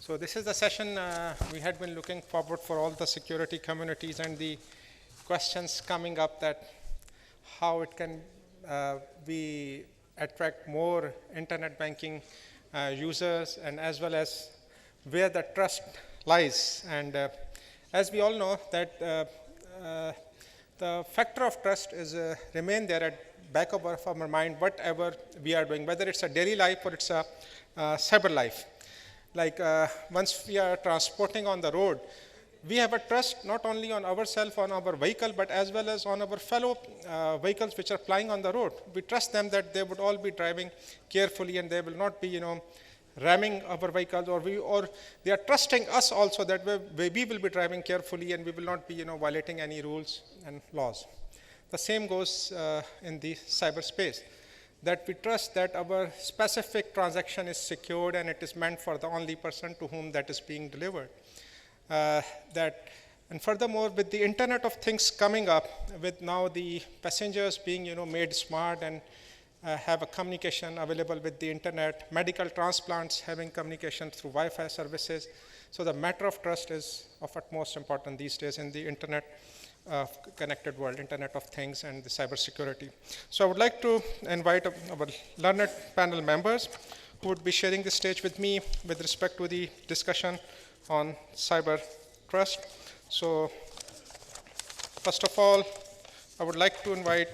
So this is the session we had been looking forward for all the security communities and the questions coming up that how it can we attract more internet banking users and as well as where the trust lies. And as we all know that the factor of trust is remain there at back of our mind, whatever we are doing, whether it's a daily life or it's a cyber life. Like once we are transporting on the road, we have a trust not only on ourselves, on our vehicle, but as well as on our fellow vehicles which are flying on the road. We trust them that they would all be driving carefully and they will not be, ramming our vehicles, or they are trusting us also that we will be driving carefully and we will not be, violating any rules and laws. The same goes in the cyberspace, that we trust that our specific transaction is secured and it is meant for the only person to whom that is being delivered. And furthermore, with the Internet of Things coming up, with now the passengers being made smart and have a communication available with the Internet, medical transplants having communication through Wi-Fi services. So the matter of trust is of utmost importance these days in the Internet connected world, Internet of Things and the cybersecurity. So I would like to invite our learned panel members who would be sharing the stage with me with respect to the discussion on cyber trust. So first of all, I would like to invite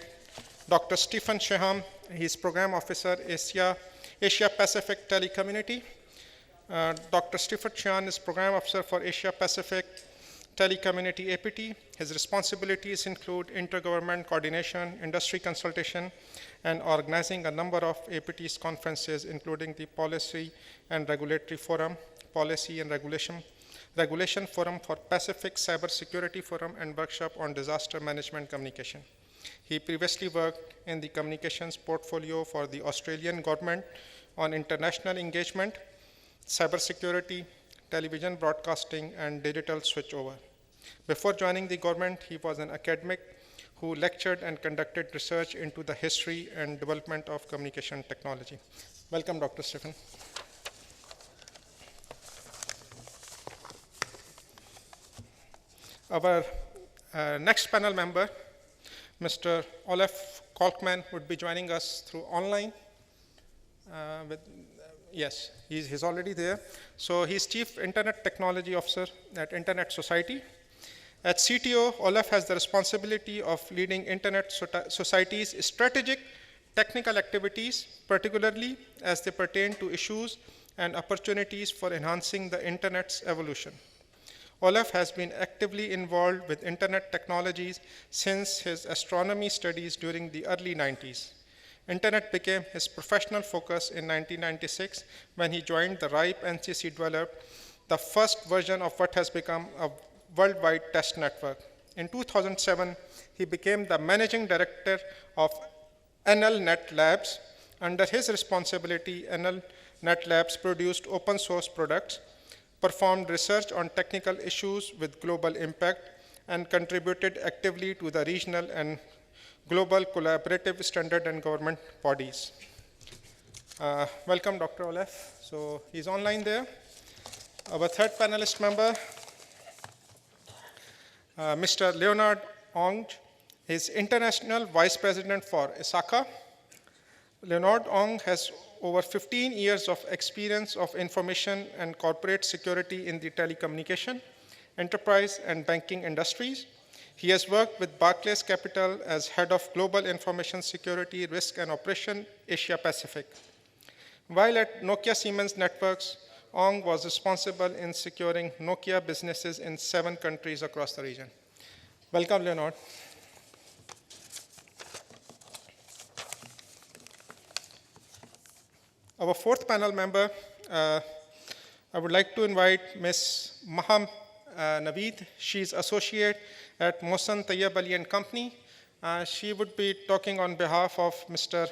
Dr. Stephen Sheehan. He's Program Officer, Asia Pacific Telecommunity. Dr. Stephen Sheehan is Program Officer for Asia Pacific Telecommunity APT. His responsibilities include intergovernment coordination, industry consultation, and organizing a number of APT's conferences, including the Policy and Regulatory Forum, Policy and Regulation Forum for Pacific Cybersecurity Forum, and workshop on disaster management communication. He previously worked in the communications portfolio for the Australian government on international engagement, cybersecurity, television broadcasting, and digital switchover. Before joining the government, he was an academic who lectured and conducted research into the history and development of communication technology. Welcome, Dr. Stephen. Our next panel member, Mr. Olaf Kolkman, would be joining us through online. Yes, he's already there. So he's Chief Internet Technology Officer at Internet Society. At CTO, Olaf has the responsibility of leading Internet Society's strategic technical activities, particularly as they pertain to issues and opportunities for enhancing the Internet's evolution. Olaf has been actively involved with Internet technologies since his astronomy studies during the early 90s. Internet became his professional focus in 1996 when he joined the RIPE NCC developed the first version of what has become a worldwide test network. In 2007, he became the managing director of NLNet Labs. Under his responsibility, NLNet Labs produced open source products, performed research on technical issues with global impact, and contributed actively to the regional and global collaborative standard and government bodies. Welcome, Dr. Olaf. So he's online there. Our third panelist member, Mr. Leonard Ong, is International Vice President for ISACA. Leonard Ong has over 15 years of experience of information and corporate security in the telecommunication, enterprise, and banking industries. He has worked with Barclays Capital as Head of Global Information Security, Risk and Operation, Asia Pacific. While at Nokia Siemens Networks, Ong was responsible in securing Nokia businesses in 7 countries across the region. Welcome, Leonard. Our fourth panel member, I would like to invite Ms. Maham Naveed. She's associate at Mohsin, Tayebaly and Company. She would be talking on behalf of Mr.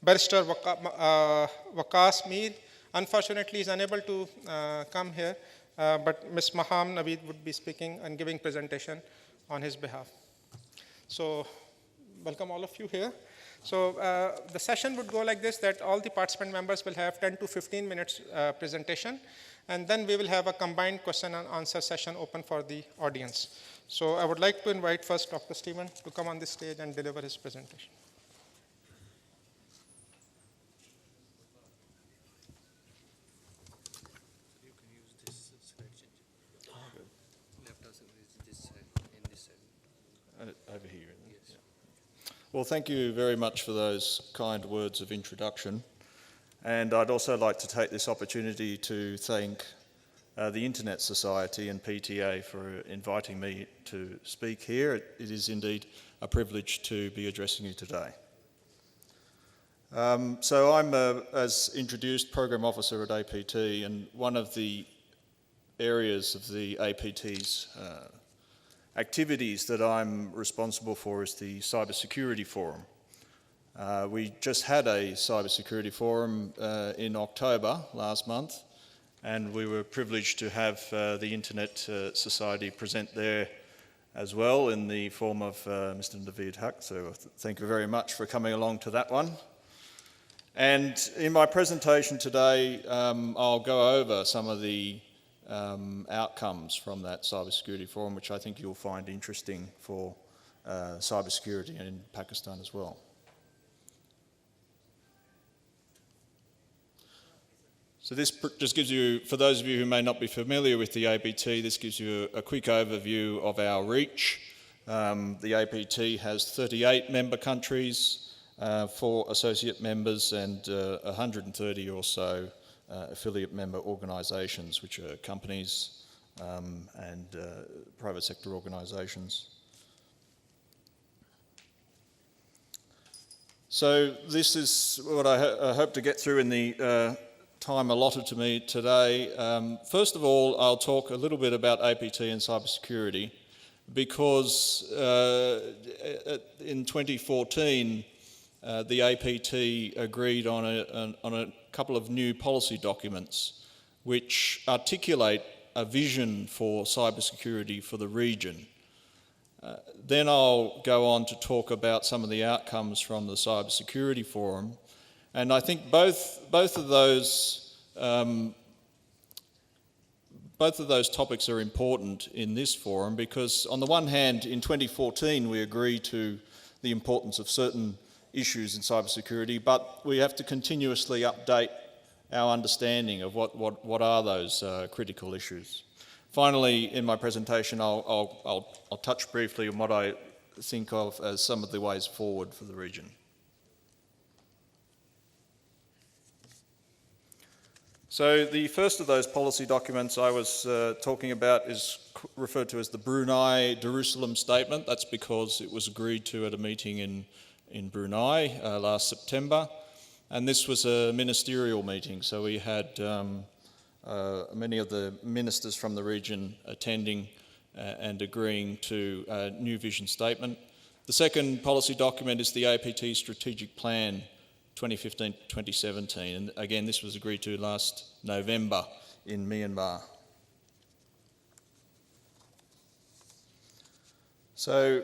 Barrister Waqqas Mir. Unfortunately, he's unable to come here, but Ms. Maham Naveed would be speaking and giving presentation on his behalf. So welcome all of you here. So the session would go like this, that all the participant members will have 10 to 15 minutes presentation, and then we will have a combined question and answer session open for the audience. So I would like to invite first Dr. Stephen to come on the stage and deliver his presentation. You can use this slide changer. Laptop is this side and this side. Over here. Yes. Well, thank you very much for those kind words of introduction. And I'd also like to take this opportunity to thank the Internet Society and PTA for inviting me to speak here. It is indeed a privilege to be addressing you today. So I'm, as introduced, Program Officer at APT, and one of the areas of the APT's activities that I'm responsible for is the Cybersecurity Forum. We just had a Cybersecurity Forum in October last month, and we were privileged to have the Internet Society present there as well in the form of Mr. Naveed Haq. So thank you very much for coming along to that one. And in my presentation today, I'll go over some of the outcomes from that Cybersecurity Forum, which I think you'll find interesting for cybersecurity in Pakistan as well. So this just gives you, for those of you who may not be familiar with the APT, this gives you a quick overview of our reach. The APT has 38 member countries, 4 associate members, and 130 or so affiliate member organisations, which are companies and private sector organisations. So this is what I hope to get through in the time allotted to me today. First of all, I'll talk a little bit about APT and cybersecurity, because in 2014, the APT agreed on a couple of new policy documents which articulate a vision for cybersecurity for the region. Then I'll go on to talk about some of the outcomes from the Cybersecurity Forum, and I think both of those topics are important in this forum, because on the one hand, in 2014 we agreed to the importance of certain issues in cybersecurity, but we have to continuously update our understanding of what are those critical issues. Finally, in my presentation, I'll touch briefly on what I think of as some of the ways forward for the region. So the first of those policy documents I was talking about is referred to as the Brunei Darussalam Statement. That's because it was agreed to at a meeting in Brunei last September, and this was a ministerial meeting, so we had many of the ministers from the region attending and agreeing to a new vision statement. The second policy document is the APT Strategic Plan 2015-2017, and again this was agreed to last November in Myanmar. So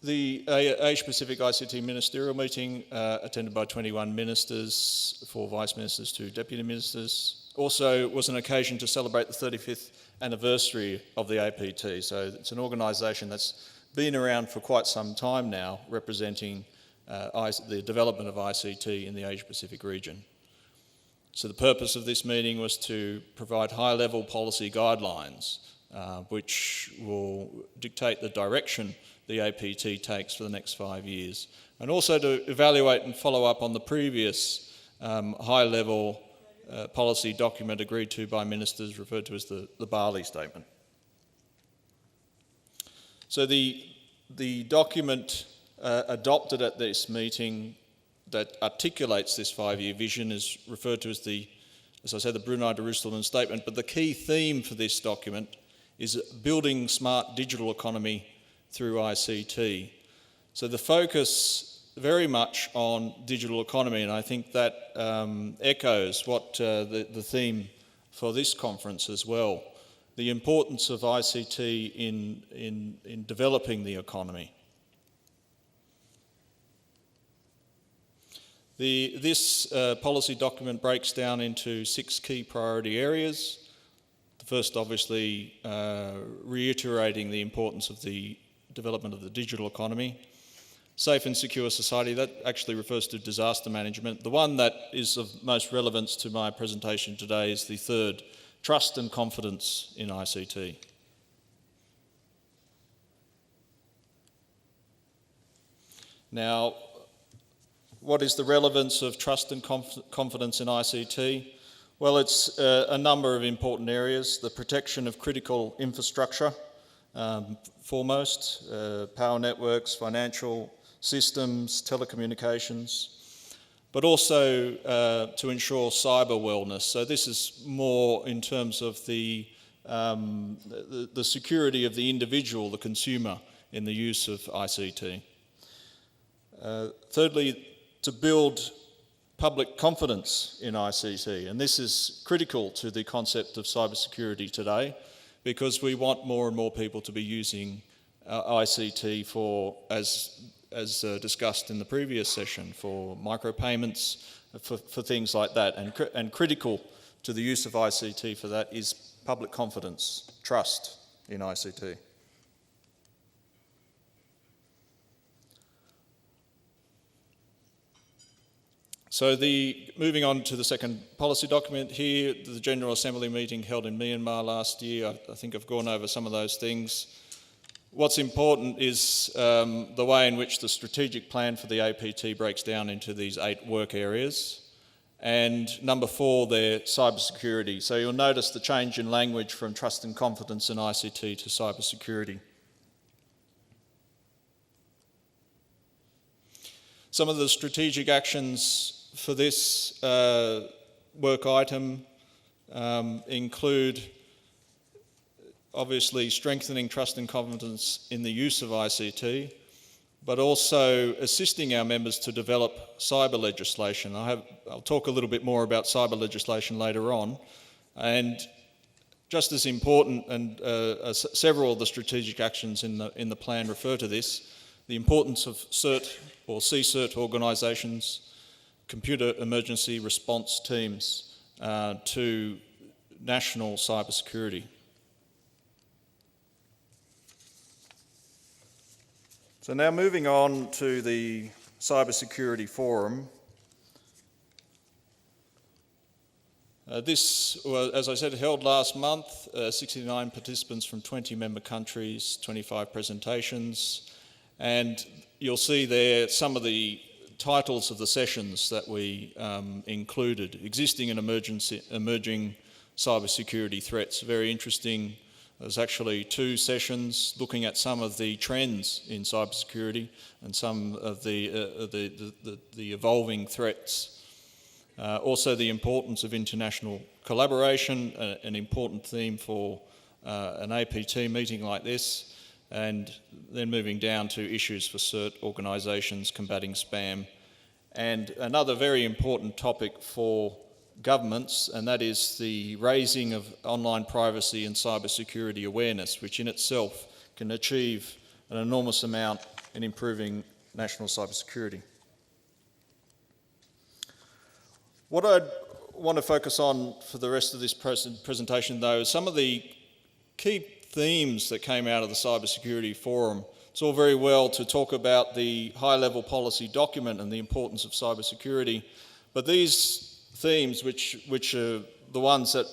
the Asia-Pacific ICT Ministerial Meeting, attended by 21 ministers, 4 vice ministers, 2 deputy ministers, also was an occasion to celebrate the 35th anniversary of the APT. So it's an organisation that's been around for quite some time now, representing the development of ICT in the Asia-Pacific region. So the purpose of this meeting was to provide high-level policy guidelines which will dictate the direction the APT takes for the next 5 years, and also to evaluate and follow up on the previous high-level policy document agreed to by ministers, referred to as the Bali Statement. So the document adopted at this meeting that articulates this 5-year vision is referred to as as I said, the Brunei Darussalam Statement, but the key theme for this document is building smart digital economy through ICT. So the focus very much on digital economy, and I think that echoes what the theme for this conference as well, the importance of ICT in developing the economy. This policy document breaks down into 6 key priority areas. The first, obviously, reiterating the importance of the development of the digital economy. Safe and secure society, that actually refers to disaster management. The one that is of most relevance to my presentation today is the third, trust and confidence in ICT. Now, what is the relevance of trust and confidence in ICT? Well, it's a number of important areas. The protection of critical infrastructure, foremost, power networks, financial systems, telecommunications, but also to ensure cyber wellness. So this is more in terms of the security of the individual, the consumer, in the use of ICT. Thirdly, to build public confidence in ICT, and this is critical to the concept of cybersecurity today, because we want more and more people to be using ICT for, as discussed in the previous session, for micropayments, for things like that, and critical to the use of ICT for that is public confidence, trust in ICT. So moving on to the second policy document here, the General Assembly meeting held in Myanmar last year. I think I've gone over some of those things. What's important is the way in which the strategic plan for the APT breaks down into these 8 work areas. And number 4 there, cybersecurity. So you'll notice the change in language from trust and confidence in ICT to cybersecurity. Some of the strategic actions for this work item include obviously strengthening trust and confidence in the use of ICT, but also assisting our members to develop cyber legislation. I'll talk a little bit more about cyber legislation later on, and just as important, and several of the strategic actions in the plan refer to this, the importance of CERT or CCERT organisations, computer emergency response teams, to national cybersecurity. So now moving on to the Cybersecurity Forum. This was, as I said, held last month, 69 participants from 20 member countries, 25 presentations, and you'll see there some of the titles of the sessions that we included. Existing and emerging cybersecurity threats, very interesting. There's actually 2 sessions looking at some of the trends in cybersecurity and some of the evolving threats. Also the importance of international collaboration, an important theme for an APT meeting like this. And then moving down to issues for CERT organisations, combating spam, and another very important topic for governments, and that is the raising of online privacy and cybersecurity awareness, which in itself can achieve an enormous amount in improving national cybersecurity. What I'd want to focus on for the rest of this presentation, though, is some of the key themes that came out of the Cybersecurity Forum. It's all very well to talk about the high-level policy document and the importance of cybersecurity, but these themes, which are the ones that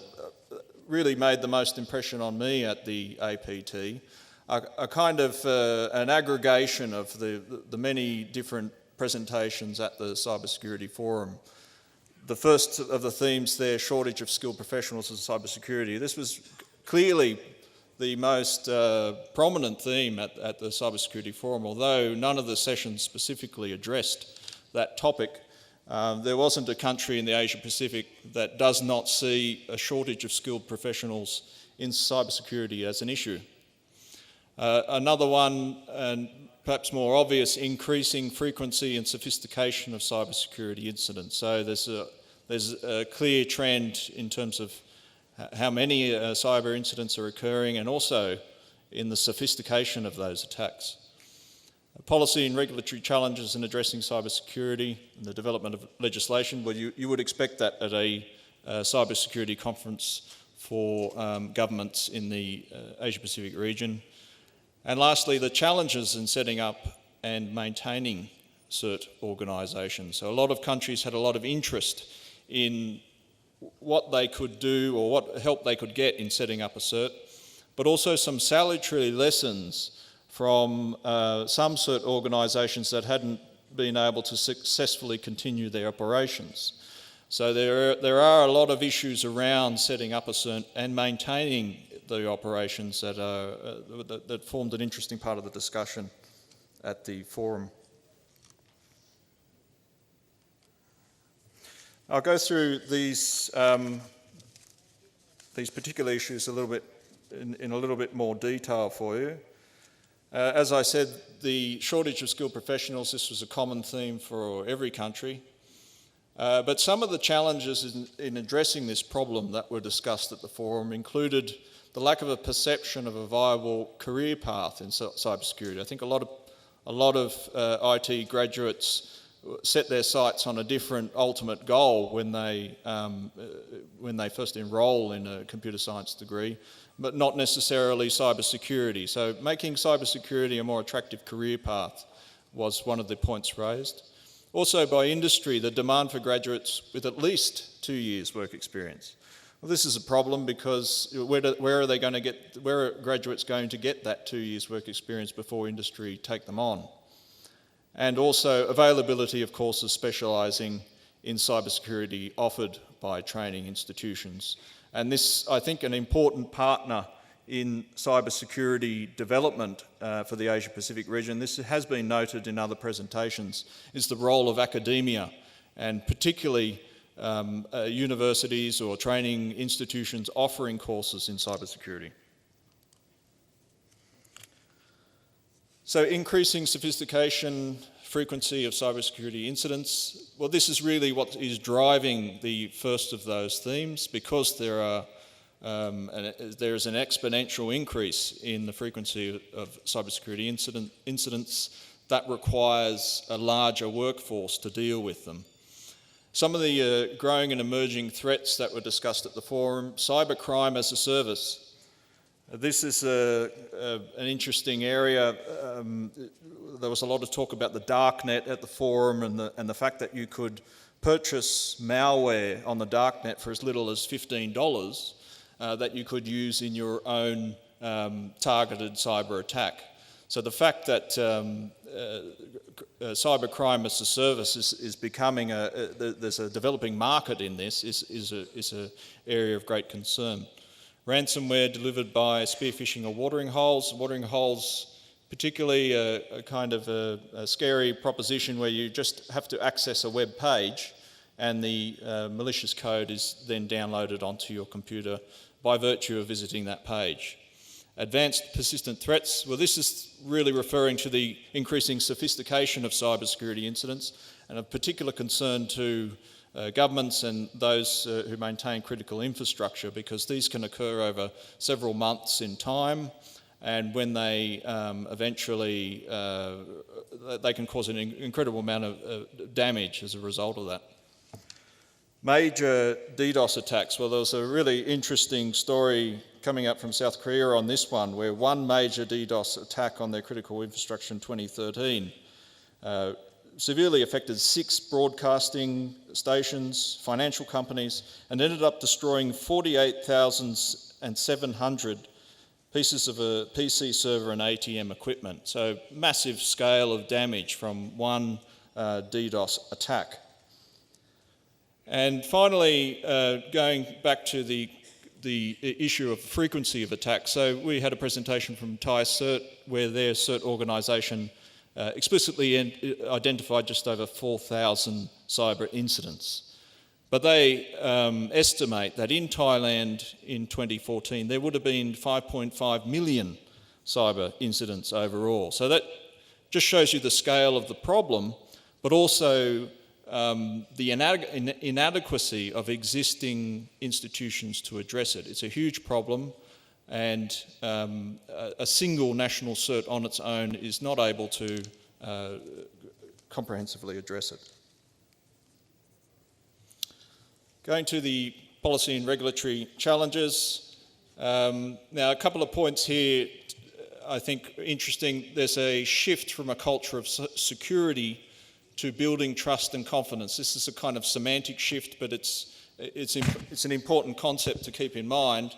really made the most impression on me at the APT, are kind of an aggregation of the many different presentations at the Cybersecurity Forum. The first of the themes there, shortage of skilled professionals in cybersecurity. This was clearly the most prominent theme at the Cybersecurity Forum, although none of the sessions specifically addressed that topic. There wasn't a country in the Asia Pacific that does not see a shortage of skilled professionals in cybersecurity as an issue. Another one, and perhaps more obvious, increasing frequency and sophistication of cybersecurity incidents. So there's a clear trend in terms of how many cyber incidents are occurring, and also in the sophistication of those attacks. Policy and regulatory challenges in addressing cybersecurity and the development of legislation. Well, you would expect that at a cybersecurity conference for governments in the Asia-Pacific region. And lastly, the challenges in setting up and maintaining CERT organisations. So a lot of countries had a lot of interest in what they could do or what help they could get in setting up a CERT, but also some salutary lessons from some CERT organisations that hadn't been able to successfully continue their operations. So there are a lot of issues around setting up a CERT and maintaining the operations that formed an interesting part of the discussion at the forum. I'll go through these particular issues a little bit in a little bit more detail for you. As I said, the shortage of skilled professionals, this was a common theme for every country. But some of the challenges in addressing this problem that were discussed at the forum included the lack of a perception of a viable career path in cybersecurity. I think a lot of IT graduates set their sights on a different ultimate goal when they first enrol in a computer science degree, but not necessarily cybersecurity. So making cybersecurity a more attractive career path was one of the points raised. Also by industry, the demand for graduates with at least 2 years work experience. Well, this is a problem because where are graduates going to get that 2 years work experience before industry take them on? And also availability of courses specialising in cybersecurity offered by training institutions. And this, I think, an important partner in cybersecurity development for the Asia-Pacific region, this has been noted in other presentations, is the role of academia, and particularly universities or training institutions offering courses in cybersecurity. So increasing sophistication, frequency of cybersecurity incidents. Well, this is really what is driving the first of those themes, because there is an exponential increase in the frequency of cybersecurity incidents that requires a larger workforce to deal with them. Some of the growing and emerging threats that were discussed at the forum: cybercrime as a service. This is an interesting area. There was a lot of talk about the darknet at the forum and the fact that you could purchase malware on the darknet for as little as $15 that you could use in your own targeted cyber attack. So the fact that cybercrime as a service is becoming there's a developing market in this is an area of great concern. Ransomware delivered by spearphishing or watering holes. Watering holes, particularly a kind of a scary proposition where you just have to access a web page and the malicious code is then downloaded onto your computer by virtue of visiting that page. Advanced persistent threats. Well, this is really referring to the increasing sophistication of cybersecurity incidents, and of particular concern to governments and those who maintain critical infrastructure, because these can occur over several months in time, and when they eventually, they can cause an incredible amount of damage as a result of that. Major DDoS attacks. Well, there was a really interesting story coming up from South Korea on this one, where one major DDoS attack on their critical infrastructure in 2013 severely affected 6 broadcasting stations, financial companies, and ended up destroying 48,700 pieces of a PC server and ATM equipment. So massive scale of damage from one DDoS attack. And finally, going back to the issue of frequency of attacks. So we had a presentation from Thai CERT where their CERT organisation explicitly identified just over 4,000 cyber incidents. But they estimate that in Thailand in 2014 there would have been 5.5 million cyber incidents overall. So that just shows you the scale of the problem, but also the inadequacy of existing institutions to address it. It's a huge problem, and a single national CERT on its own is not able to comprehensively address it. Going to the policy and regulatory challenges. Now, a couple of points here I think interesting. There's a shift from a culture of security to building trust and confidence. This is a kind of semantic shift, but it's an important concept to keep in mind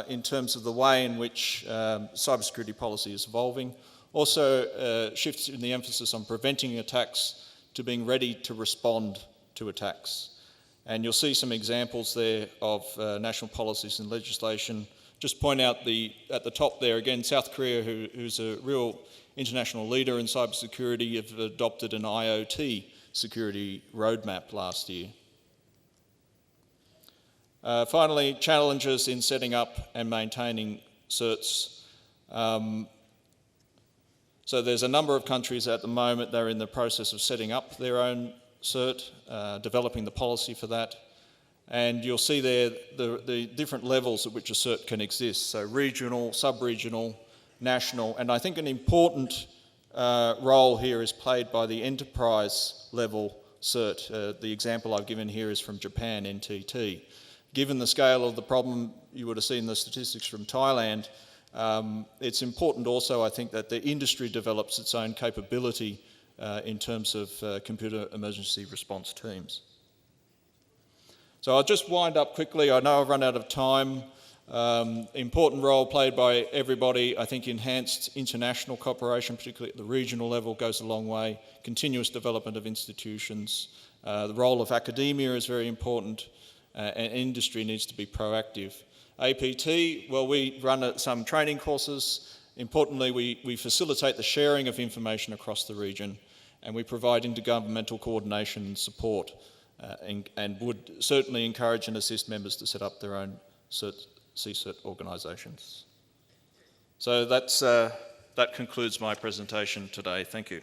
in terms of the way in which cybersecurity policy is evolving. Also, shifts in the emphasis on preventing attacks to being ready to respond to attacks. And you'll see some examples there of national policies and legislation. Just point out at the top there, again, South Korea, who's a real international leader in cybersecurity, have adopted an IoT security roadmap last year. Finally, challenges in setting up and maintaining certs. So there's a number of countries at the moment, they're in the process of setting up their own cert, developing the policy for that. And you'll see there the different levels at which a cert can exist. So regional, sub-regional, national, and I think an important role here is played by the enterprise level cert. The example I've given here is from Japan, NTT. Given the scale of the problem, you would have seen the statistics from Thailand, it's important also, I think, that the industry develops its own capability in terms of computer emergency response teams. So I'll just wind up quickly. I know I've run out of time. Important role played by everybody. I think enhanced international cooperation, particularly at the regional level, goes a long way. Continuous development of institutions. The role of academia is very important, and industry needs to be proactive. APT, well, we run some training courses. Importantly, we facilitate the sharing of information across the region, and we provide intergovernmental coordination and support, and would certainly encourage and assist members to set up their own CCERT organisations. So that concludes my presentation today. Thank you.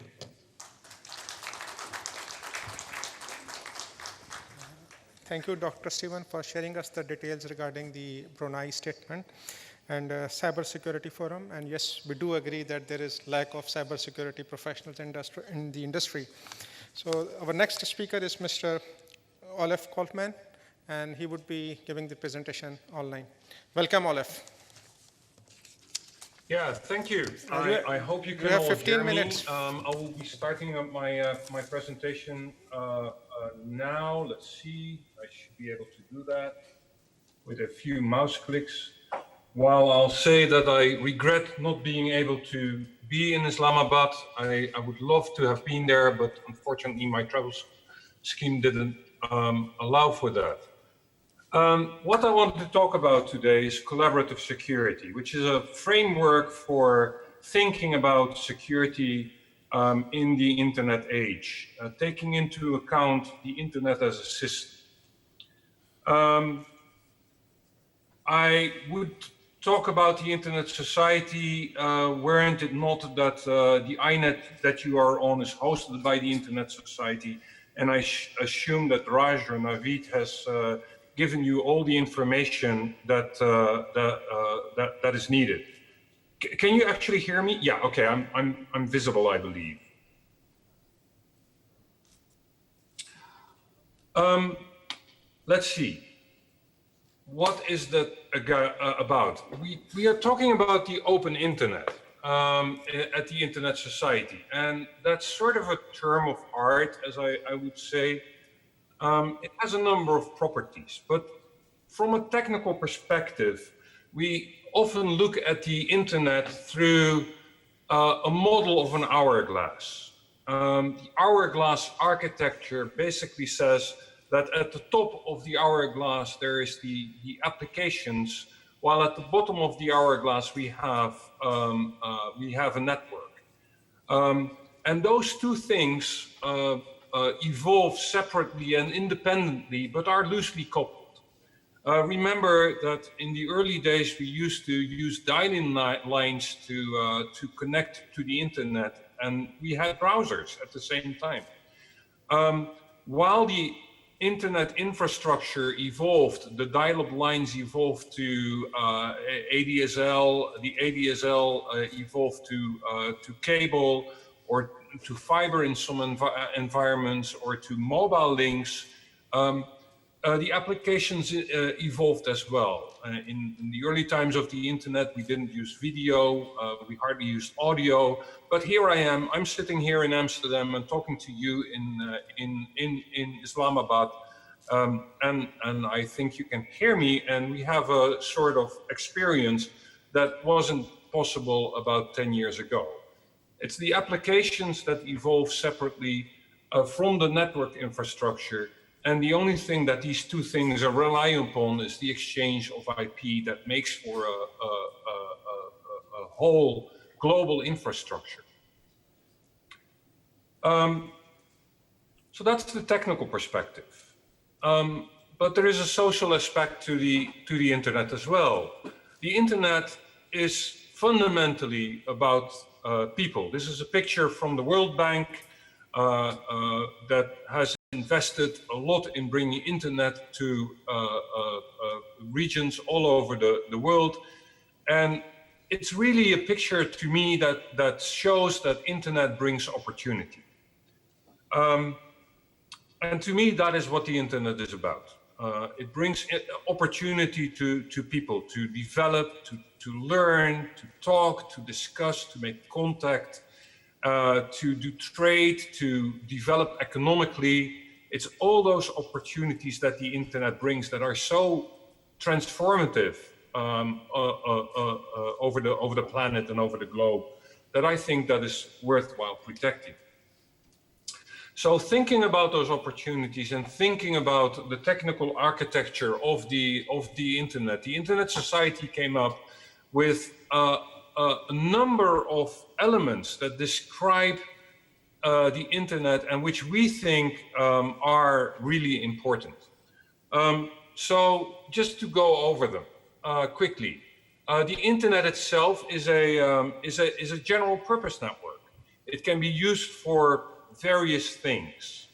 Thank you, Dr. Stephen, for sharing us the details regarding the Brunei statement and cybersecurity forum. And yes, we do agree that there is lack of cybersecurity professionals in the industry. So our next speaker is Mr. Olaf Kolkman, and he would be giving the presentation online. Welcome, Olaf. Yeah, thank you. I hope you can all 15 minutes. I will be starting up my presentation now. Let's see, I should be able to do that with a few mouse clicks. While I'll say that I regret not being able to be in Islamabad. I would love to have been there, but unfortunately my travel scheme didn't allow for that. What I wanted to talk about today is collaborative security, which is a framework for thinking about security in the internet age, taking into account the internet as a system. I would talk about the internet society, weren't it not that the INET that you are on is hosted by the internet society, and I assume that Raj or Naveed has given you all the information that that is needed. Can you actually hear me? Yeah, okay, I'm visible, I believe. Let's see. What is that about? We are talking about the open internet at the Internet Society, and that's sort of a term of art, as I would say. It has a number of properties, but from a technical perspective, we often look at the internet through a model of an hourglass. The hourglass architecture basically says that at the top of the hourglass there is the applications, while at the bottom of the hourglass we have a network. And those two things evolve separately and independently, but are loosely coupled. Remember that in the early days we used to use dial-in lines to connect to the internet, and we had browsers at the same time. While the internet infrastructure evolved, the dial-up lines evolved to ADSL, the ADSL evolved to cable, or to fiber in some environments or to mobile links, the applications evolved as well. In the early times of the internet, we didn't use video, we hardly used audio, but here I am, I'm sitting here in Amsterdam and talking to you in Islamabad, and I think you can hear me, and we have a sort of experience that wasn't possible about 10 years ago. It's the applications that evolve separately from the network infrastructure. And the only thing that these two things are relying upon is the exchange of IP that makes for a whole global infrastructure. So that's the technical perspective. But there is a social aspect to the internet as well. The internet is fundamentally about people. This is a picture from the World Bank that has invested a lot in bringing internet to regions all over the world. And it's really a picture to me that shows that internet brings opportunity. And to me, that is what the internet is about. It brings opportunity to people to develop, to learn, to talk, to discuss, to make contact, to do trade, to develop economically. It's all those opportunities that the internet brings that are so transformative over the planet and over the globe that I think that is worthwhile protecting. So thinking about those opportunities and thinking about the technical architecture of the Internet Society came up with a number of elements that describe the internet and which we think are really important. So just to go over them quickly, the internet itself is a general purpose network. It can be used for various things.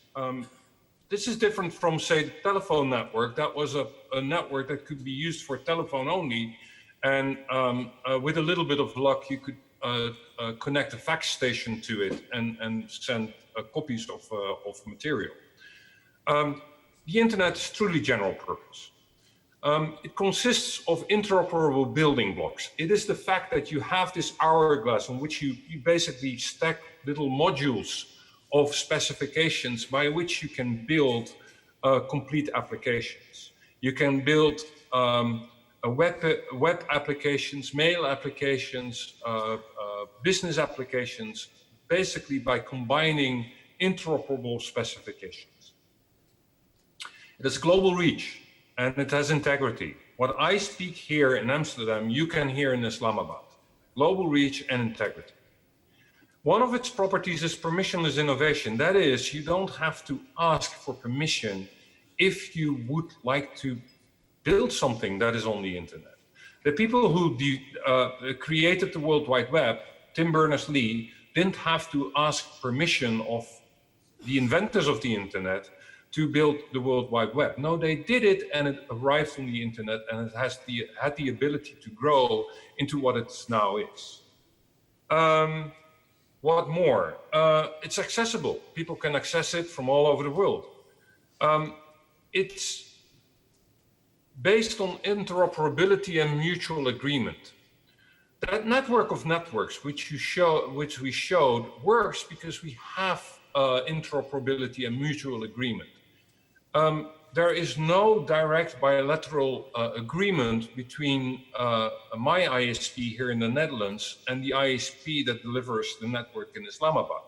This is different from, say, the telephone network. That was a network that could be used for telephone only, and with a little bit of luck, you could connect a fax station to it and send copies of material. The internet is truly general purpose. It consists of interoperable building blocks. It is the fact that you have this hourglass on which you basically stack little modules of specifications by which you can build complete applications. You can build web applications, mail applications, business applications, basically by combining interoperable specifications. It has global reach and it has integrity. What I speak here in Amsterdam, you can hear in Islamabad. Global reach and integrity. One of its properties is permissionless innovation. That is, you don't have to ask for permission if you would like to build something that is on the internet. The people who created the World Wide Web, Tim Berners-Lee, didn't have to ask permission of the inventors of the internet to build the World Wide Web. No, they did it and it arrived on the internet and it has had the ability to grow into what it now is. What more? It's accessible. People can access it from all over the world. It's based on interoperability and mutual agreement. That network of networks which we showed works because we have interoperability and mutual agreement. There is no direct bilateral agreement between my ISP here in the Netherlands and the ISP that delivers the network in Islamabad.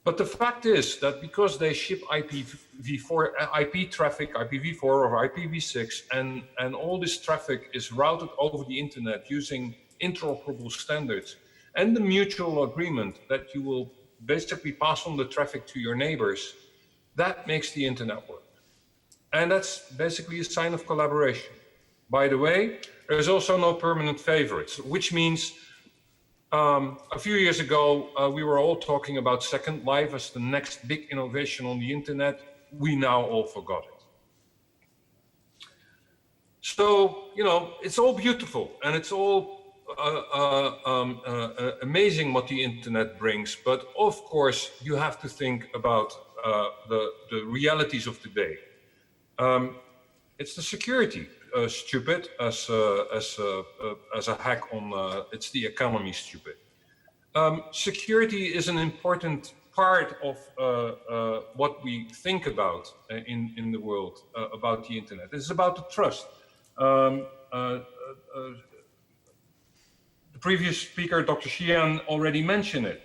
But the fact is that because they ship IP traffic, IPv4 or IPv6, and all this traffic is routed over the internet using interoperable standards and the mutual agreement that you will basically pass on the traffic to your neighbors, that makes the internet work. And that's basically a sign of collaboration. By the way, there's also no permanent favorites, which means a few years ago, we were all talking about Second Life as the next big innovation on the internet. We now all forgot it. So, you know, it's all beautiful and it's all amazing what the internet brings, but of course you have to think about the realities of today. It's the security, stupid, as a hack on, it's the economy, stupid. Security is an important part of what we think about in the world about the internet. It's about the trust. The previous speaker, Dr. Sheehan, already mentioned it.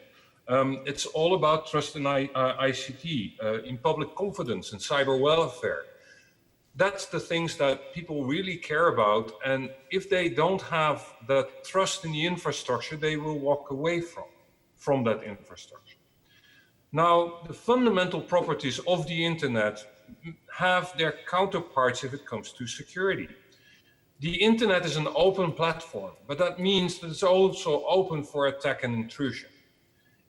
It's all about trust in ICT, in public confidence, in cyber welfare. That's the things that people really care about. And if they don't have that trust in the infrastructure, they will walk away from that infrastructure. Now, the fundamental properties of the internet have their counterparts if it comes to security. The internet is an open platform, but that means that it's also open for attack and intrusion.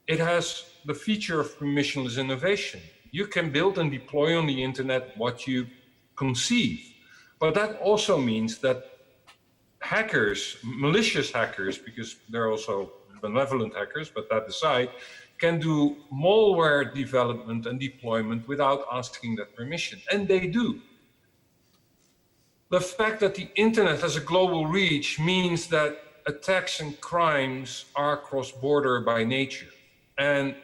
It has the feature of permissionless innovation. You can build and deploy on the internet what you conceive, but that also means that hackers, malicious hackers, because there are also benevolent hackers, but that aside, can do malware development and deployment without asking that permission, and they do. The fact that the internet has a global reach means that attacks and crimes are cross-border by nature. And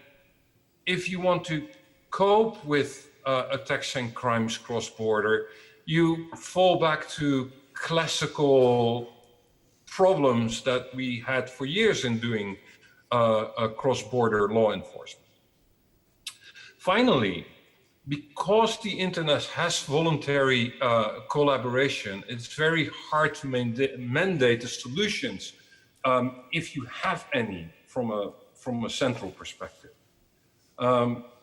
if you want to cope with attacks and crimes cross-border, you fall back to classical problems that we had for years in doing cross-border law enforcement. Finally, because the internet has voluntary collaboration, it's very hard to mandate the solutions if you have any from a central perspective.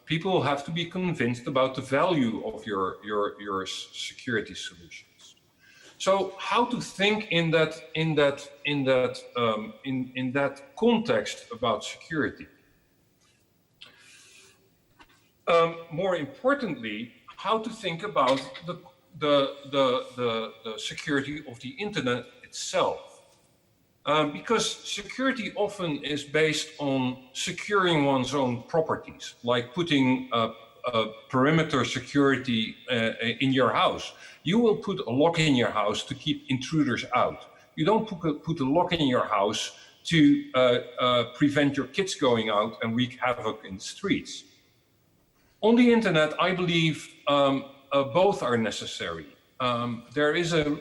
People have to be convinced about the value of your security solutions. So how to think in that context about security? More importantly, how to think about the security of the internet itself. Because security often is based on securing one's own properties, like putting a perimeter security in your house. You will put a lock in your house to keep intruders out. You don't put a lock in your house to prevent your kids going out and wreak havoc in the streets. On the internet, I believe both are necessary. There is a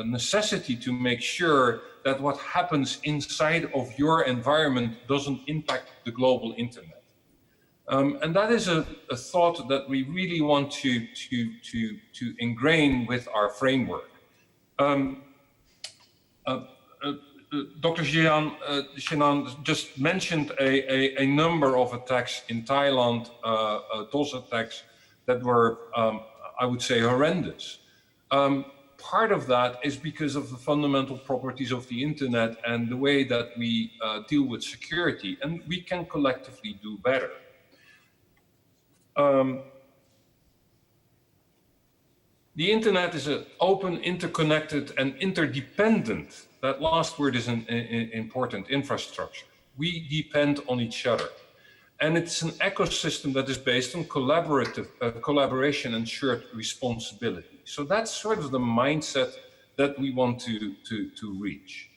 necessity to make sure that what happens inside of your environment doesn't impact the global internet. And that is a thought that we really want to ingrain with our framework. Dr. Sheehan just mentioned a number of attacks in Thailand, DOS attacks that were, I would say, horrendous. Part of that is because of the fundamental properties of the internet and the way that we deal with security, and we can collectively do better. The internet is an open, interconnected, and interdependent, that last word is an important, infrastructure. We depend on each other. And it's an ecosystem that is based on collaboration and shared responsibility. So that's sort of the mindset that we want to reach.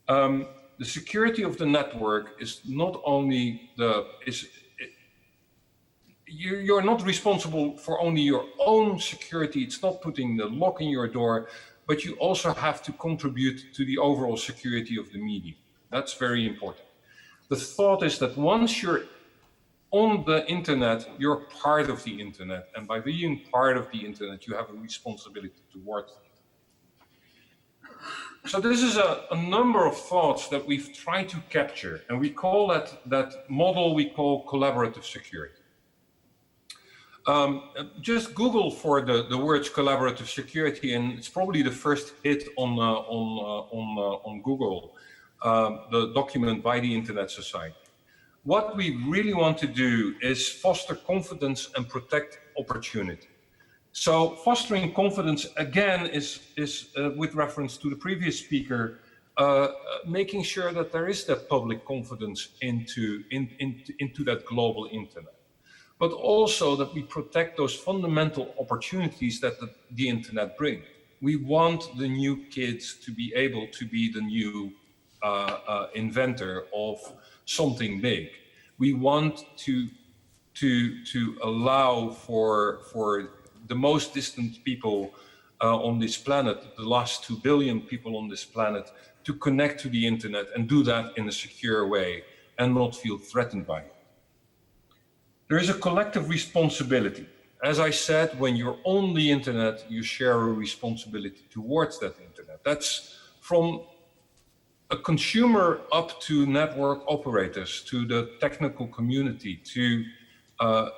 The security of the network is not only you're not responsible for only your own security. It's not putting the lock in your door, but you also have to contribute to the overall security of the medium. That's very important. The thought is that once you're on the internet, you're part of the internet. And by being part of the internet, you have a responsibility towards it. So this is a number of thoughts that we've tried to capture, and we call that model, we call collaborative security. Just Google for the words collaborative security, and it's probably the first hit on Google, the document by the Internet Society. What we really want to do is foster confidence and protect opportunity. So fostering confidence, again, is with reference to the previous speaker, making sure that there is that public confidence into that global internet, but also that we protect those fundamental opportunities that the internet brings. We want the new kids to be able to be the new inventor of something big. We want to allow for the most distant people on this planet, the last 2 billion people on this planet, to connect to the internet and do that in a secure way and not feel threatened by it. There is a collective responsibility. As I said, when you're on the internet, you share a responsibility towards that internet. That's from a consumer up to network operators, to the technical community, to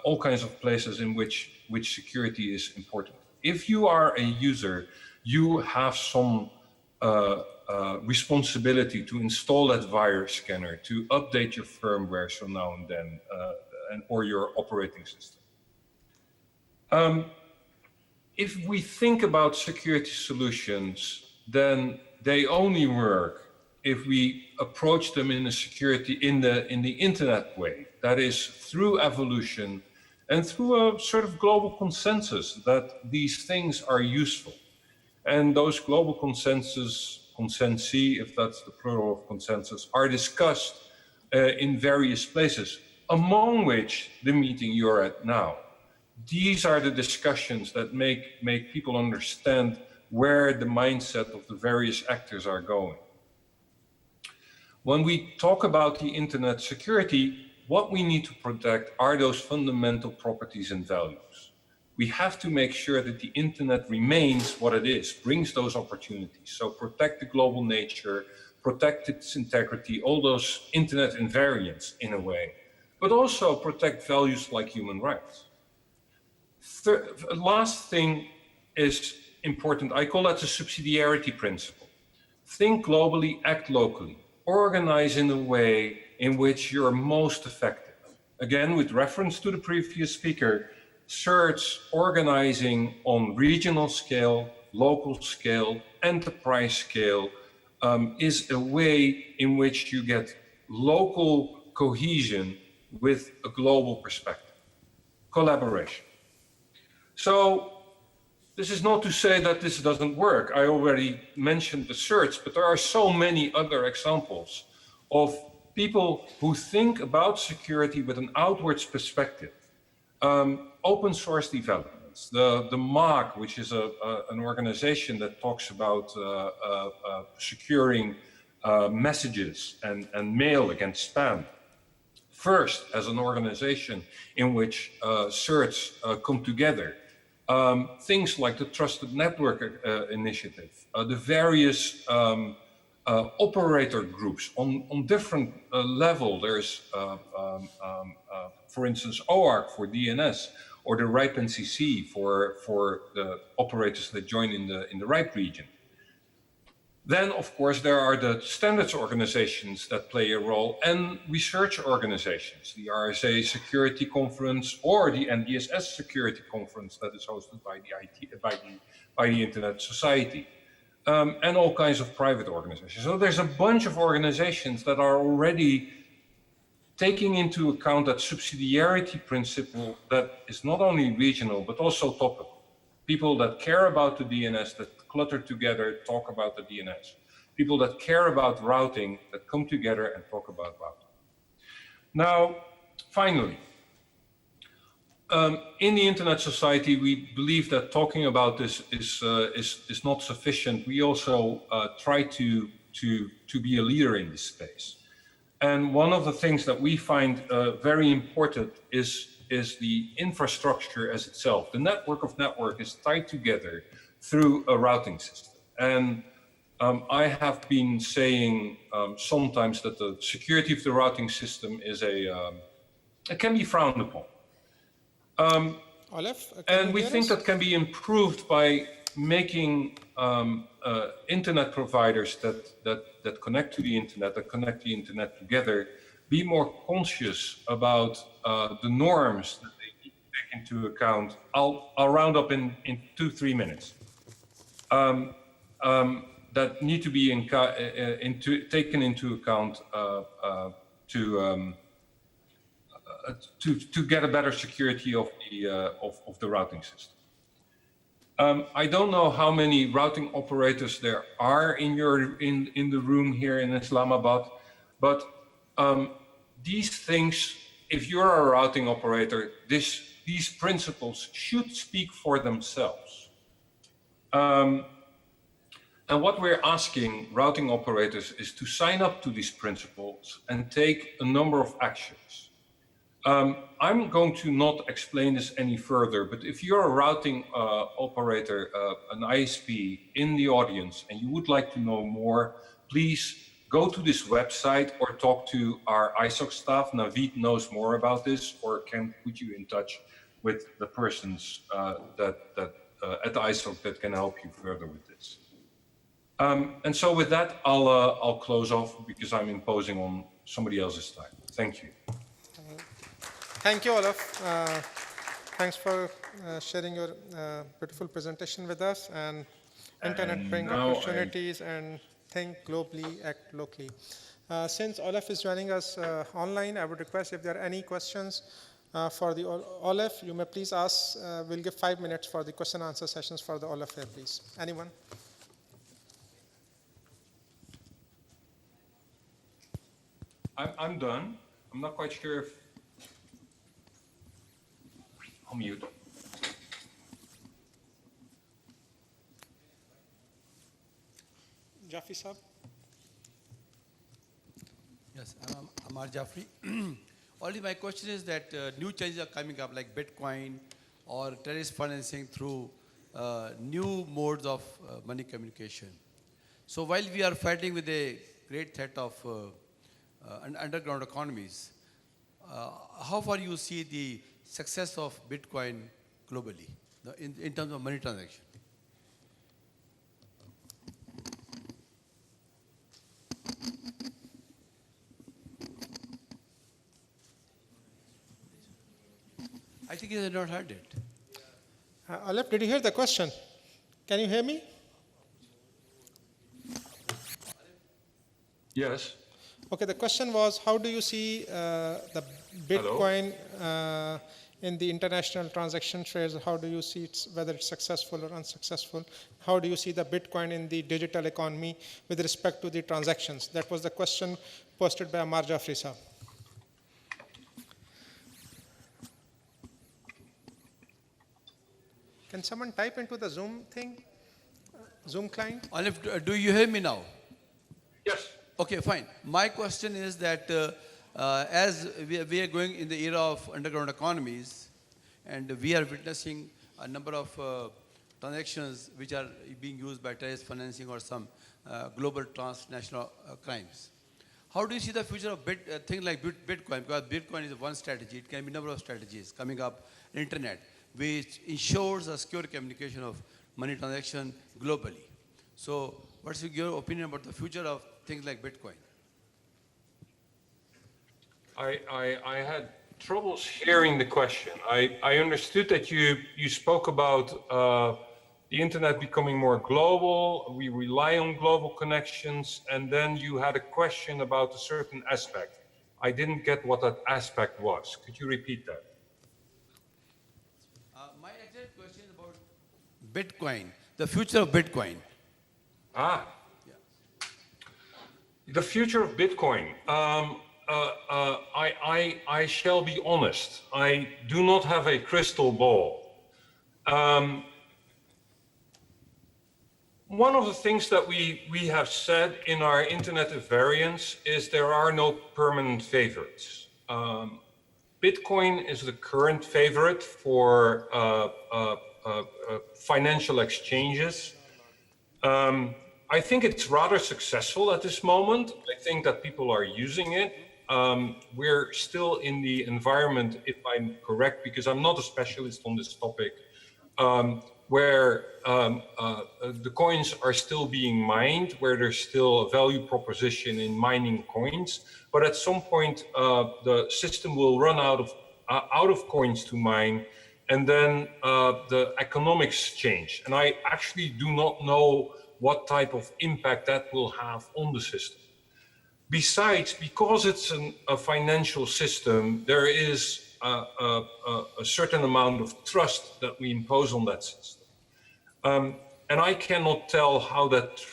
all kinds of places in which security is important. If you are a user, you have some responsibility to install that virus scanner, to update your firmware so now and then, or your operating system. If we think about security solutions, then they only work if we approach them in the internet way. That is through evolution and through a sort of global consensus that these things are useful. And those global consensi, if that's the plural of consensus, are discussed in various places, among which the meeting you're at now. These are the discussions that make people understand where the mindset of the various actors are going. When we talk about the internet security, what we need to protect are those fundamental properties and values. We have to make sure that the internet remains what it is, brings those opportunities. So protect the global nature, protect its integrity, all those internet invariants in a way, but also protect values like human rights. Last thing is important. I call that the subsidiarity principle. Think globally, act locally. Organize in a way in which you're most effective. Again, with reference to the previous speaker, search organizing on regional scale, local scale, enterprise scale is a way in which you get local cohesion with a global perspective. Collaboration. So this is not to say that this doesn't work. I already mentioned the search, but there are so many other examples of people who think about security with an outwards perspective. Open source developments, the MAC, which is an organization that talks about securing messages and mail against spam. First, as an organization in which certs come together. Things like the Trusted Network Initiative, the various operator groups on different level. There's, for instance, OARC for DNS, or the RIPE NCC for the operators that join in the RIPE region. Then, of course, there are the standards organizations that play a role, and research organizations, the RSA Security Conference or the NDSS Security Conference that is hosted by the Internet Society, and all kinds of private organizations. So there's a bunch of organizations that are already taking into account that subsidiarity principle that is not only regional, but also topical. People that care about the DNS, that clutter together, talk about the DNS. People that care about routing, that come together and talk about routing. Now, finally, in the Internet Society, we believe that talking about this is not sufficient. We also try to be a leader in this space. And one of the things that we find very important is the infrastructure as itself. The network of network is tied together through a routing system. And I have been saying sometimes that the security of the routing system is it can be frowned upon. Olaf, and we think that can be improved by making internet providers that connect to the internet, that connect the internet together, be more conscious about the norms that they need to take into account. I'll round up in 2-3 minutes. that need to be taken into account to get a better security of the routing system. I don't know how many routing operators there are in the room here in Islamabad, but these things, if you're a routing operator, these principles should speak for themselves. And what we're asking routing operators is to sign up to these principles and take a number of actions. I'm going to not explain this any further, but if you're a routing operator, an ISP in the audience, and you would like to know more, please go to this website or talk to our ISACA staff. Naveed knows more about this, or can put you in touch with the persons at the ISACA that can help you further with this. And so with that, I'll close off because I'm imposing on somebody else's time. Thank you. Thank you, Olaf. Thanks for sharing your beautiful presentation with us. And Internet bring opportunities and think globally, act locally. Since Olaf is joining us online, I would request if there are any questions for the Olaf, you may please ask. We'll give 5 minutes for the question and answer sessions for the Olaf here, please. Anyone? I'm done. I'm not quite sure if I'll mute. Jafri Saab? Yes, I'm Amar Jafri. Only my question is that new changes are coming up like Bitcoin or terrorist financing through new modes of money communication. So while we are fighting with a great threat of underground economies, how far you see the success of Bitcoin globally in terms of money transaction? I think he has not heard it. Olaf, did you hear the question? Can you hear me? Yes. Okay, the question was, how do you see the Bitcoin in the international transaction trades? How do you see it, whether it's successful or unsuccessful? How do you see the Bitcoin in the digital economy with respect to the transactions? That was the question posted by Amar Jafri Saab. Can someone type into the Zoom thing? Zoom client? Olaf, do you hear me now? Yes. Okay, fine. My question is that as we are going in the era of underground economies, and we are witnessing a number of transactions which are being used by terrorist financing or some global transnational crimes. How do you see the future of things like Bitcoin? Because Bitcoin is one strategy. It can be a number of strategies coming up in internet, which ensures a secure communication of money transaction globally. So what's your opinion about the future of things like Bitcoin? I had troubles hearing the question. I understood that you spoke about the internet becoming more global. We rely on global connections, and then you had a question about a certain aspect. I didn't get what that aspect was. Could you repeat that? My exact question is about Bitcoin, the future of Bitcoin. The future of Bitcoin. I shall be honest. I do not have a crystal ball. One of the things that we have said in our Internet of Variance is there are no permanent favorites. Bitcoin is the current favorite for financial exchanges. I think it's rather successful at this moment. I think that people are using it. We're still in the environment, if I'm correct, because I'm not a specialist on this topic, where the coins are still being mined, where there's still a value proposition in mining coins. But at some point, the system will run out of coins to mine, and then the economics change. And I actually do not know what type of impact that will have on the system. Besides, because it's a financial system, there is a certain amount of trust that we impose on that system. And I cannot tell how that,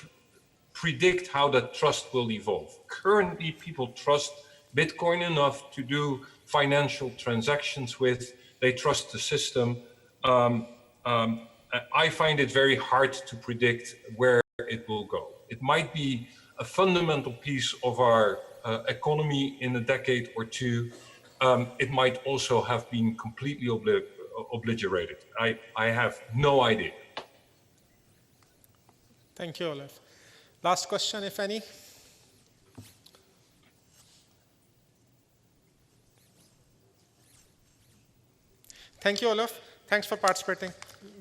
predict how that trust will evolve. Currently, people trust Bitcoin enough to do financial transactions with, they trust the system. I find it very hard to predict where it will go. It might be a fundamental piece of our economy in a decade or two. It might also have been completely obliterated. I have no idea. Thank you, Olaf. Last question, if any. Thank you, Olaf. Thanks for participating.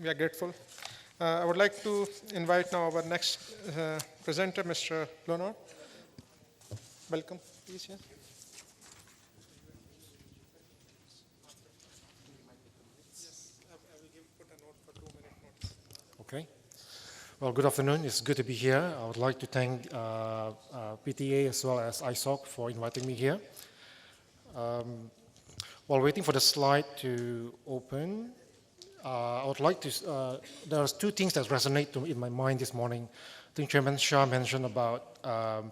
We are grateful. I would like to invite now our next presenter, Mr. Leonard. Welcome, please. Yeah. Okay. Well, good afternoon. It's good to be here. I would like to thank PTA as well as ISOC for inviting me here. While waiting for the slide to open, I would like to, there are two things that resonate in my mind this morning. I think Chairman Shah mentioned about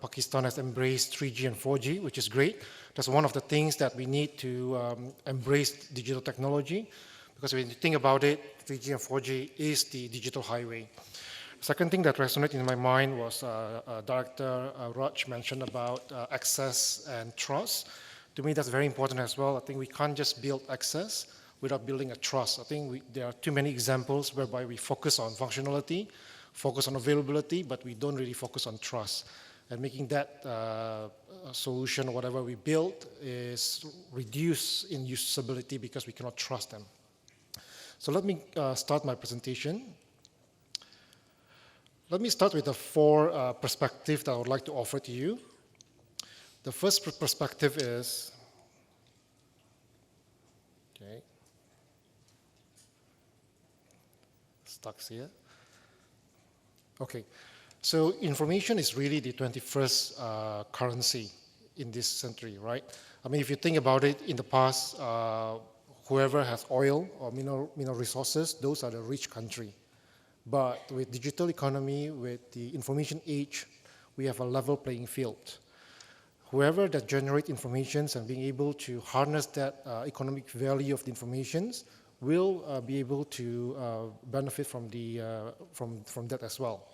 Pakistan has embraced 3G and 4G, which is great. That's one of the things that we need to embrace digital technology, because when you think about it, 3G and 4G is the digital highway. Second thing that resonated in my mind was Director Raj mentioned about access and trust. To me, that's very important as well. I think we can't just build access without building a trust. I think there are too many examples whereby we focus on functionality, focus on availability, but we don't really focus on trust. And making that solution or whatever we build is reduced in usability because we cannot trust them. So let me start my presentation. Let me start with the four perspectives that I would like to offer to you. The first perspective is, okay, stuck here. Okay, so information is really the 21st currency in this century, right? I mean, if you think about it, in the past, whoever has oil or mineral resources, those are the rich country. But with digital economy, with the information age, we have a level playing field. Whoever that generate information and being able to harness that economic value of the information will be able to benefit from that as well.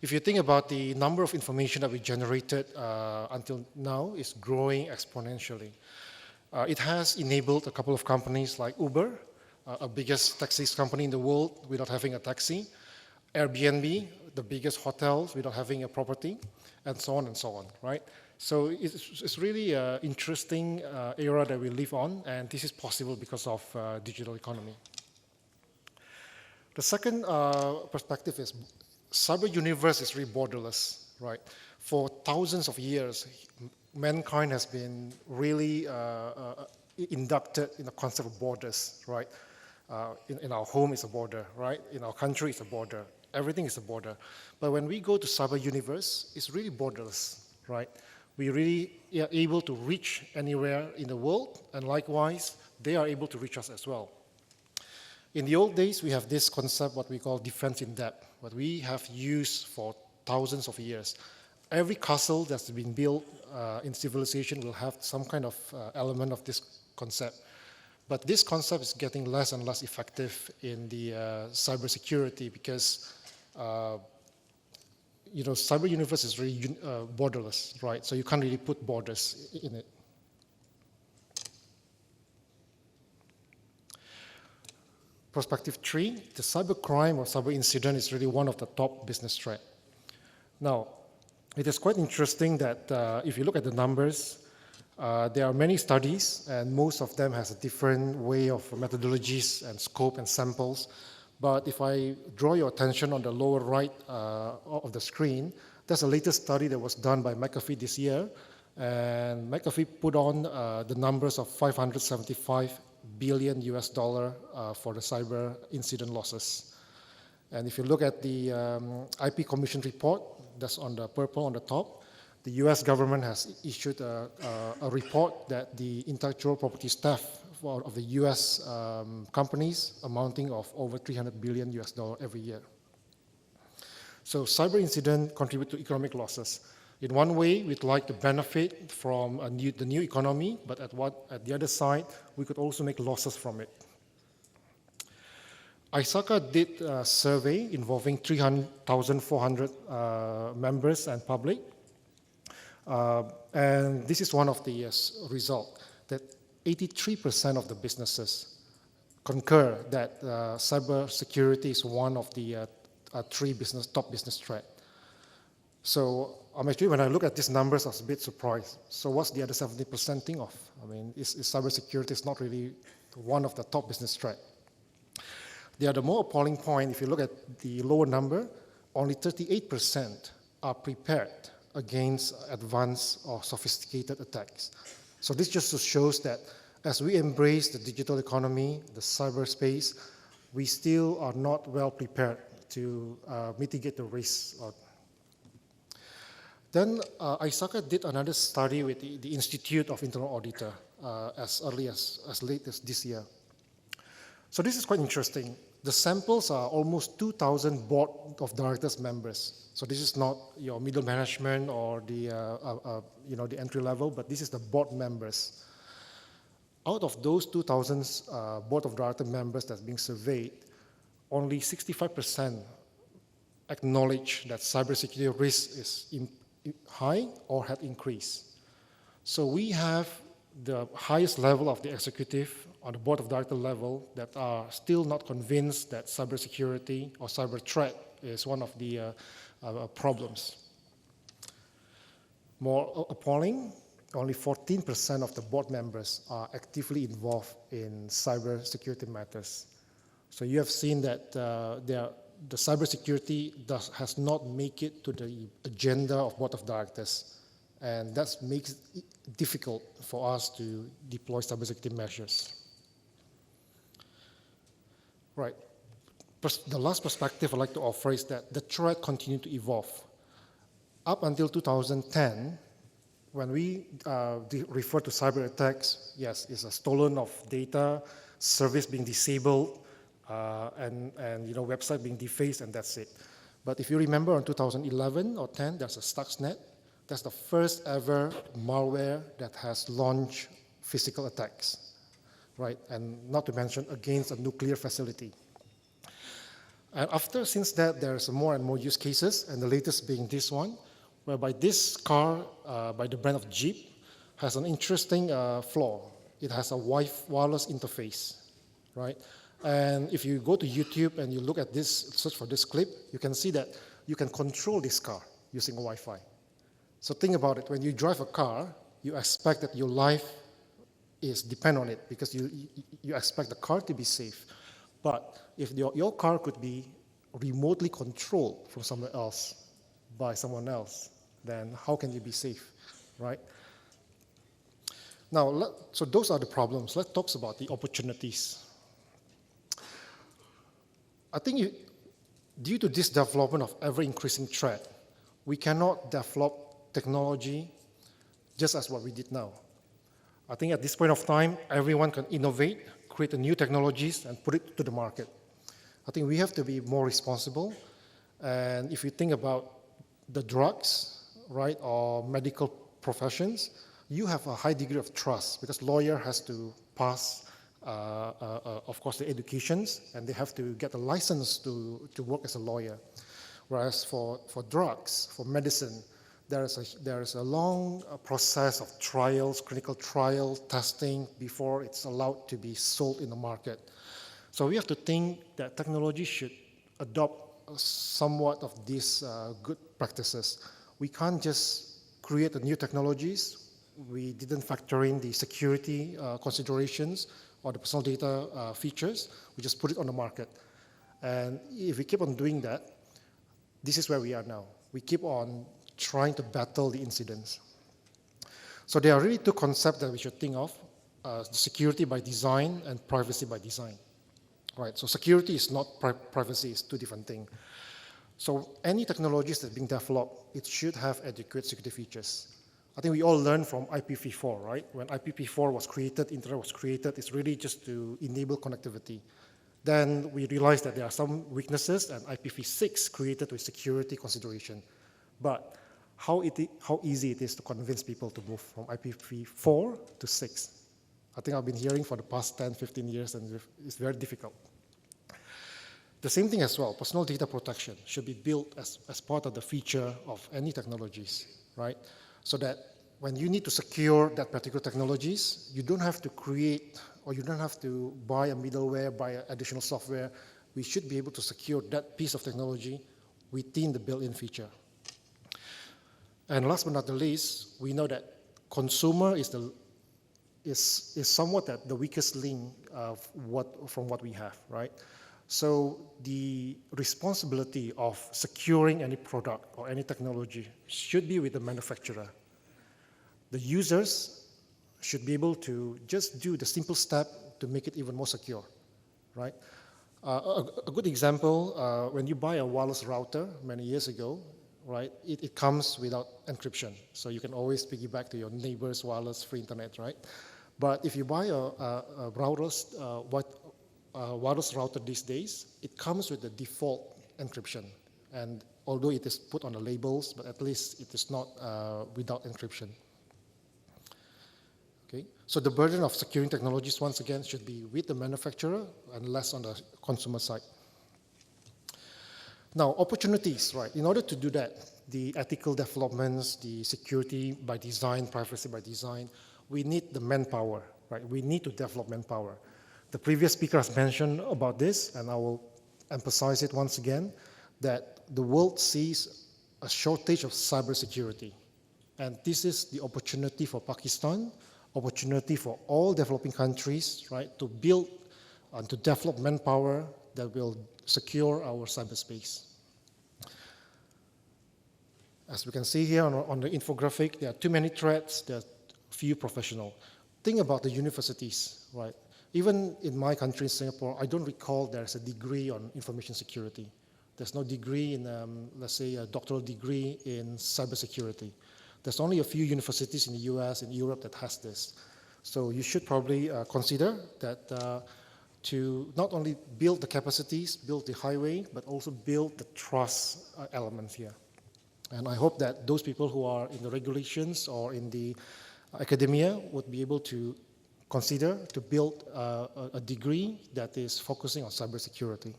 If you think about the number of information that we generated until now is growing exponentially. It has enabled a couple of companies like Uber, a biggest taxi company in the world without having a taxi, Airbnb, the biggest hotels without having a property, and so on, right? So it's really an interesting era that we live on, and this is possible because of digital economy. The second perspective is cyber universe is really borderless, right? For thousands of years, mankind has been really inducted in the concept of borders, right? In our home is a border, right? In our country is a border. Everything is a border. But when we go to cyber universe, it's really borderless, right? We really are able to reach anywhere in the world, and likewise, they are able to reach us as well. In the old days, we have this concept, what we call defense in depth, what we have used for thousands of years. Every castle that's been built in civilization will have some kind of element of this concept. But this concept is getting less and less effective in the cybersecurity because cyber universe is really borderless, right? So you can't really put borders in it. Perspective 3, the cyber crime or cyber incident is really one of the top business threats. Now, it is quite interesting that if you look at the numbers, there are many studies, and most of them has a different way of methodologies and scope and samples. But if I draw your attention on the lower right of the screen, there's a latest study that was done by McAfee this year. And McAfee put on the numbers of $575 billion US for the cyber incident losses. And if you look at the IP Commission report, that's on the purple on the top, the US government has issued a report that the intellectual property theft of the US companies amounting of over $300 billion every year. So cyber incident contribute to economic losses. In one way, we'd like to benefit from the new economy, but at the other side, we could also make losses from it. ISACA did a survey involving 3,400 members and public. And this is one of the results, that 83% of the businesses concur that cyber security is one of the three top business threats. So actually, when I look at these numbers, I was a bit surprised. So what's the other 70% think of? I mean, is cybersecurity is not really one of the top business threats. The other more appalling point, if you look at the lower number, only 38% are prepared against advanced or sophisticated attacks. So this just shows that as we embrace the digital economy, the cyberspace, we still are not well prepared to mitigate the risks. Then ISACA did another study with the Institute of Internal Auditor as late as this year. So this is quite interesting. The samples are almost 2,000 board of directors members. So this is not your middle management or the the entry level, but this is the board members. Out of those 2,000 board of director members that's being surveyed, only 65% acknowledge that cybersecurity risk is high or had increased. So we have the highest level of the executive on the board of director level that are still not convinced that cybersecurity or cyber threat is one of the problems. More appalling, only 14% of the board members are actively involved in cybersecurity matters. So you have seen that the cybersecurity has not made it to the agenda of board of directors, and that makes it difficult for us to deploy cybersecurity measures. Right. The last perspective I'd like to offer is that the threat continued to evolve. Up until 2010, when we refer to cyber attacks, yes, it's a stolen of data, service being disabled, and website being defaced, and that's it. But if you remember, in 2011 or 10, there's a Stuxnet. That's the first ever malware that has launched physical attacks, right? And not to mention against a nuclear facility. And since that, there's more and more use cases, and the latest being this one, whereby this car by the brand of Jeep has an interesting flaw. It has a wireless interface, right? And if you go to YouTube and you look at this, search for this clip, you can see that you can control this car using a Wi-Fi. So think about it. When you drive a car, you expect that your life is depend on it because you expect the car to be safe. But if your car could be remotely controlled from somewhere else by someone else, then how can you be safe, right? Now, so those are the problems. Let's talk about the opportunities. I think due to this development of ever-increasing threat, we cannot develop technology just as what we did now. I think at this point of time, everyone can innovate, create new technologies, and put it to the market. I think we have to be more responsible. And if you think about the drugs, right, or medical professions, you have a high degree of trust because lawyer has to pass, of course, the educations, and they have to get a license to work as a lawyer. Whereas for drugs, for medicine, there is a long process of trials, clinical trial, testing before it's allowed to be sold in the market. So we have to think that technology should adopt somewhat of these good practices. We can't just create new technologies. We didn't factor in the security considerations or the personal data features. We just put it on the market. And if we keep on doing that, this is where we are now. We keep on trying to battle the incidents. So there are really two concepts that we should think of, security by design and privacy by design. right? So security is not privacy, it's two different things. So any technologies that are being developed, it should have adequate security features. I think we all learned from IPv4, right? When IPv4 was created, internet was created, it's really just to enable connectivity. Then we realized that there are some weaknesses, and IPv6 created with security consideration. But how easy it is to convince people to move from IPv4 to 6. I think I've been hearing for the past 10, 15 years, and it's very difficult. The same thing as well, personal data protection should be built as part of the feature of any technologies, right? So that when you need to secure that particular technologies, you don't have to create, or you don't have to buy a middleware, buy additional software. We should be able to secure that piece of technology within the built-in feature. And last but not the least, we know that consumer is somewhat at the weakest link from what we have, right? So the responsibility of securing any product or any technology should be with the manufacturer. The users should be able to just do the simple step to make it even more secure, right? A good example, when you buy a wireless router many years ago, right, it comes without encryption. So you can always piggyback to your neighbor's wireless free internet, right? But if you buy a wireless router these days, it comes with the default encryption. And although it is put on the labels, but at least it is not without encryption. Okay, so the burden of securing technologies, once again, should be with the manufacturer and less on the consumer side. Now, opportunities, right? In order to do that, the ethical developments, the security by design, privacy by design, we need the manpower, right? We need to develop manpower. The previous speaker has mentioned about this, and I will emphasize it once again, that the world sees a shortage of cybersecurity. And this is the opportunity for Pakistan, opportunity for all developing countries, right, to build and to develop manpower that will secure our cyberspace. As we can see here on the infographic, there are too many threats, there are few professionals. Think about the universities, right? Even in my country, Singapore, I don't recall there's a degree on information security. There's no degree in, let's say, a doctoral degree in cybersecurity. There's only a few universities in the US and Europe that has this. So you should probably consider that to not only build the capacities, build the highway, but also build the trust elements here. And I hope that those people who are in the regulations or in the academia would be able to consider to build a degree that is focusing on cybersecurity.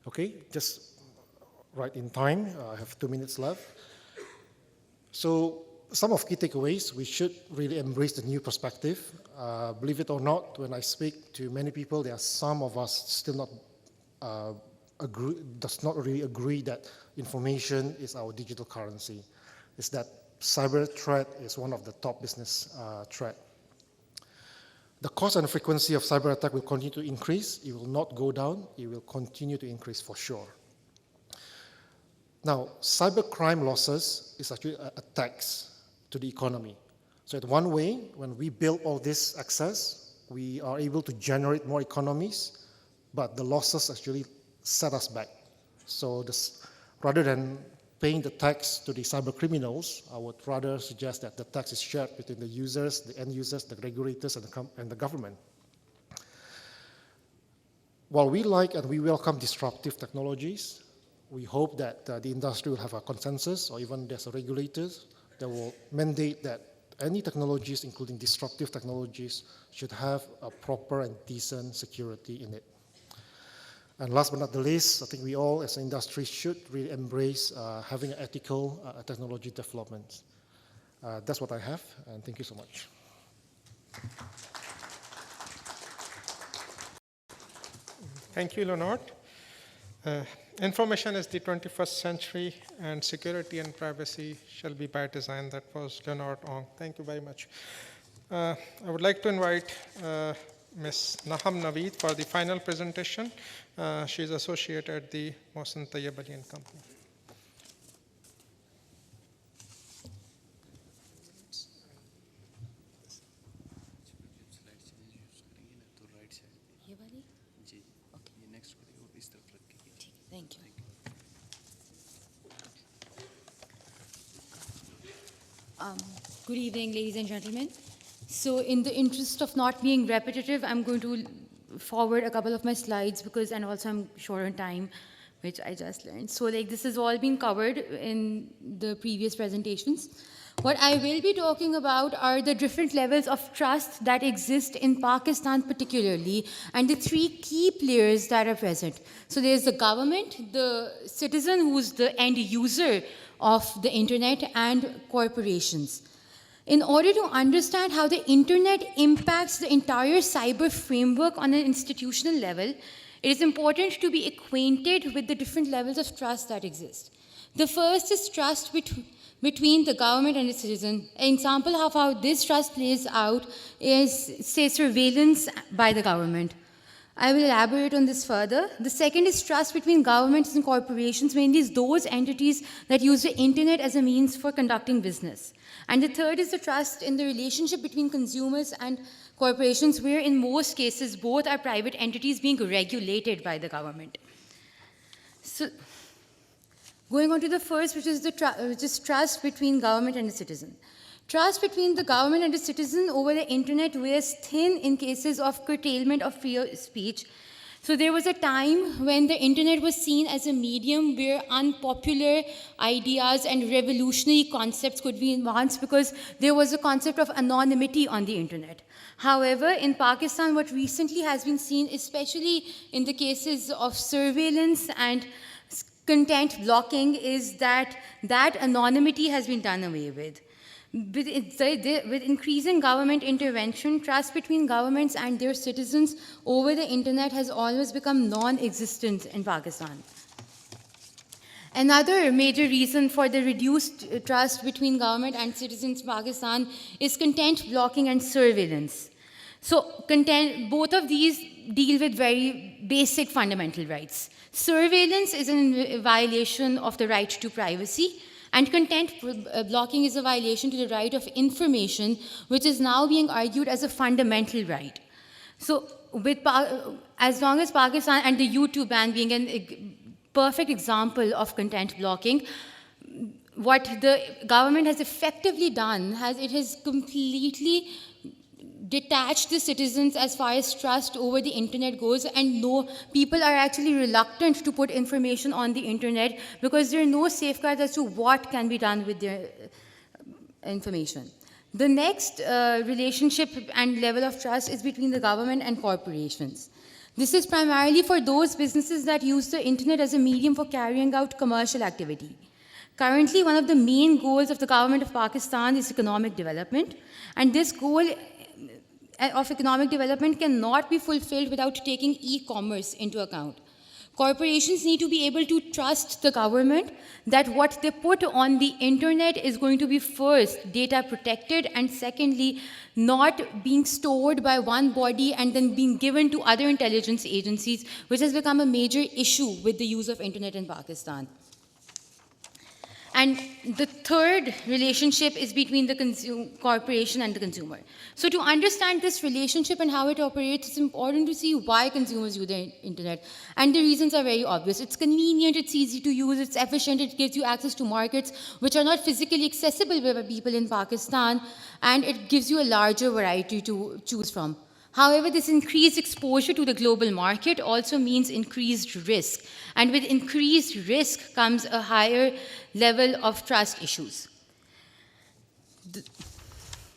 Okay, just right in time. I have 2 minutes left. So some of key takeaways, we should really embrace the new perspective. Believe it or not, when I speak to many people, there are some of us still does not really agree that information is our digital currency. It's that cyber threat is one of the top business threat. The cost and frequency of cyber attack will continue to increase. It will not go down. It will continue to increase for sure. Now, cybercrime losses is actually a tax to the economy. So in one way, when we build all this access, we are able to generate more economies, but the losses actually set us back. So this, rather than paying the tax to the cyber criminals, I would rather suggest that the tax is shared between the users, the end users, the regulators, and the government. While we like and we welcome disruptive technologies, we hope that the industry will have a consensus, or even there's a regulators that will mandate that any technologies, including disruptive technologies, should have a proper and decent security in it. And last but not the least, I think we all as an industry should really embrace having an ethical technology development. That's what I have, and thank you so much. Thank you, Leonard. Information is the 21st century, and security and privacy shall be by design. That was Leonard Ong. Thank you very much. I would like to invite Ms. Naham Naveed for the final presentation. She is associate at the Mohsin Tayebaly and Company. Slide change use करेंगे ना तो right side Good evening, ladies and gentlemen. So in the interest of not being repetitive, I'm going to forward a couple of my slides and also I'm short on time, which I just learned. So like this has all been covered in the previous presentations. What I will be talking about are the different levels of trust that exist in Pakistan particularly, and the three key players that are present. So there's the government, the citizen who's the end user of the internet, and corporations. In order to understand how the internet impacts the entire cyber framework on an institutional level, it is important to be acquainted with the different levels of trust that exist. The first is trust between the government and the citizen. An example of how this trust plays out is, say, surveillance by the government. I will elaborate on this further. The second is trust between governments and corporations, mainly those entities that use the internet as a means for conducting business. And the third is the trust in the relationship between consumers and corporations, where in most cases both are private entities being regulated by the government. So, going on to the first, which is trust between government and the citizen. Trust between the government and the citizen over the internet weighs thin in cases of curtailment of free speech. So there was a time when the internet was seen as a medium where unpopular ideas and revolutionary concepts could be advanced because there was a concept of anonymity on the internet. However, in Pakistan, what recently has been seen, especially in the cases of surveillance and content blocking, is that anonymity has been done away with. With increasing government intervention, trust between governments and their citizens over the internet has always become non-existent in Pakistan. Another major reason for the reduced trust between government and citizens in Pakistan is content blocking and surveillance. So both of these deal with very basic fundamental rights. Surveillance is a violation of the right to privacy, and content blocking is a violation to the right of information, which is now being argued as a fundamental right. So as long as Pakistan, and the YouTube ban being a perfect example of content blocking, what the government has effectively done it has completely detached the citizens as far as trust over the internet goes, and people are actually reluctant to put information on the internet because there are no safeguards as to what can be done with their information. The next relationship and level of trust is between the government and corporations. This is primarily for those businesses that use the internet as a medium for carrying out commercial activity. Currently, one of the main goals of the government of Pakistan is economic development, and this goal of economic development cannot be fulfilled without taking e-commerce into account. Corporations need to be able to trust the government that what they put on the internet is going to be, first, data protected, and secondly, not being stored by one body and then being given to other intelligence agencies, which has become a major issue with the use of internet in Pakistan. And the third relationship is between the corporation and the consumer. So to understand this relationship and how it operates, it's important to see why consumers use the internet. And the reasons are very obvious. It's convenient, it's easy to use, it's efficient, it gives you access to markets which are not physically accessible by people in Pakistan, and it gives you a larger variety to choose from. However, this increased exposure to the global market also means increased risk. And with increased risk comes a higher level of trust issues.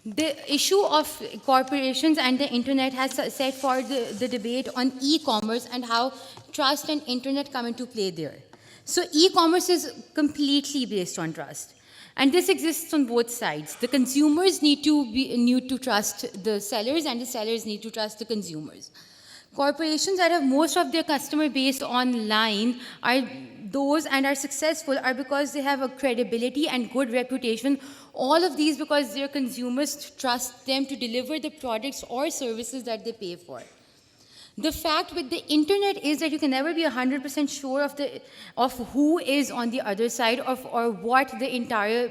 The issue of corporations and the internet has set for the debate on e-commerce and how trust and internet come into play there. So e-commerce is completely based on trust. And this exists on both sides. The consumers need to trust the sellers, and the sellers need to trust the consumers. Corporations that have most of their customer base online are successful because they have a credibility and good reputation. All of these because their consumers trust them to deliver the products or services that they pay for. The fact with the internet is that you can never be 100% sure of who is on the other side or what the entire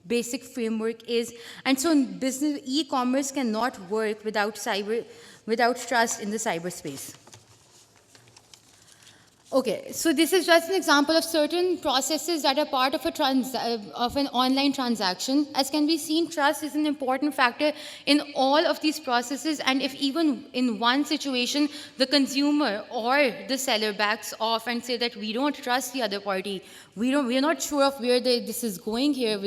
basic framework is. And so business e-commerce cannot work without trust in the cyberspace. Okay, so this is just an example of certain processes that are part of of an online transaction. As can be seen, trust is an important factor in all of these processes, and if even in one situation the consumer or the seller backs off and say that we don't trust the other party, we are not sure of where this is going here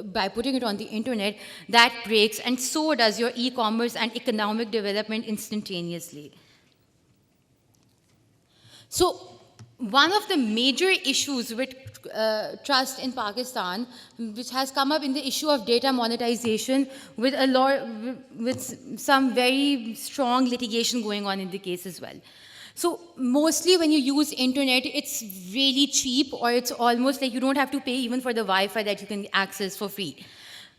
by putting it on the internet, that breaks, and so does your e-commerce and economic development instantaneously. So one of the major issues with trust in Pakistan, which has come up in the issue of data monetization with some very strong litigation going on in the case as well. So mostly when you use internet, it's really cheap, or it's almost like you don't have to pay even for the Wi-Fi that you can access for free.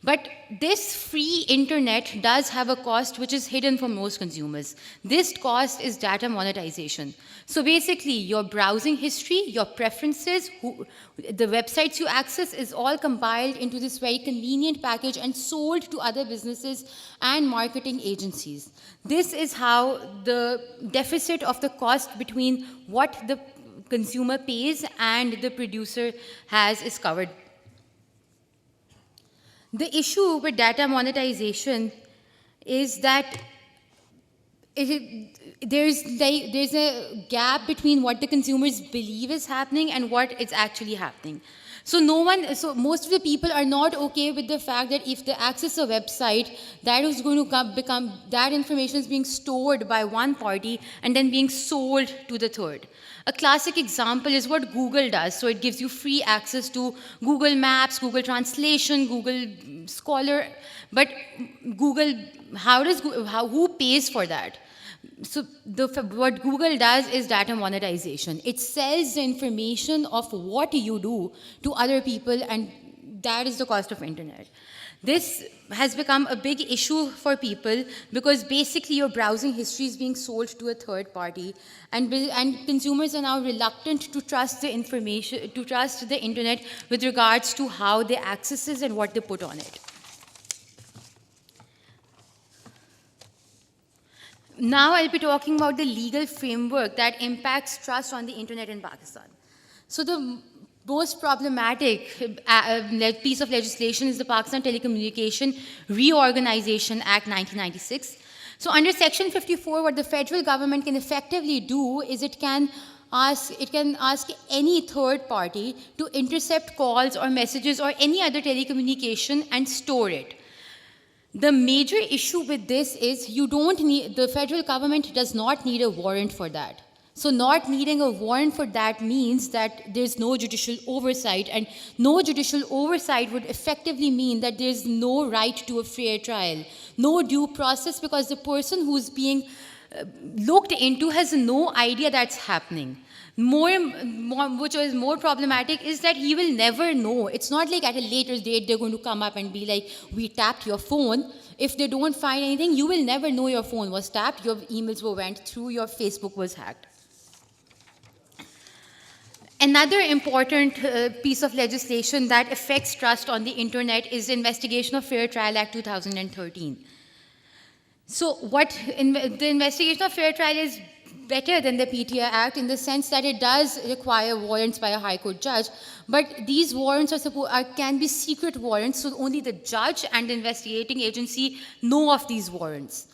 But this free internet does have a cost which is hidden for most consumers. This cost is data monetization. So basically, your browsing history, your preferences, the websites you access is all compiled into this very convenient package and sold to other businesses and marketing agencies. This is how the deficit of the cost between what the consumer pays and the producer has is covered. The issue with data monetization is that there's a gap between what the consumers believe is happening and what is actually happening. So most of the people are not okay with the fact that if they access a website, that is going to that information is being stored by one party and then being sold to the third. A classic example is what Google does. So it gives you free access to Google Maps, Google Translation, Google Scholar. But Google, who pays for that? So what Google does is data monetization. It sells the information of what you do to other people, and that is the cost of internet. This has become a big issue for people because basically your browsing history is being sold to a third party, and consumers are now reluctant to trust the information, to trust the internet with regards to how they access it and what they put on it. Now I'll be talking about the legal framework that impacts trust on the internet in Pakistan. So the most problematic piece of legislation is the Pakistan Telecommunication Reorganization Act 1996. So under Section 54, what the federal government can effectively do is it can ask any third party to intercept calls or messages or any other telecommunication and store it. The major issue with this is the federal government does not need a warrant for that. So not needing a warrant for that means that there's no judicial oversight, and no judicial oversight would effectively mean that there's no right to a fair trial, no due process, because the person who's being looked into has no idea that's happening. Which is more problematic is that he will never know. It's not like at a later date they're going to come up and be like, we tapped your phone. If they don't find anything, you will never know your phone was tapped, your emails went through, your Facebook was hacked. Another important piece of legislation that affects trust on the internet is the Investigation of Fair Trial Act 2013. So the Investigation of Fair Trial is better than the PTI Act in the sense that it does require warrants by a High Court judge, but these warrants can be secret warrants, so only the judge and the investigating agency know of these warrants.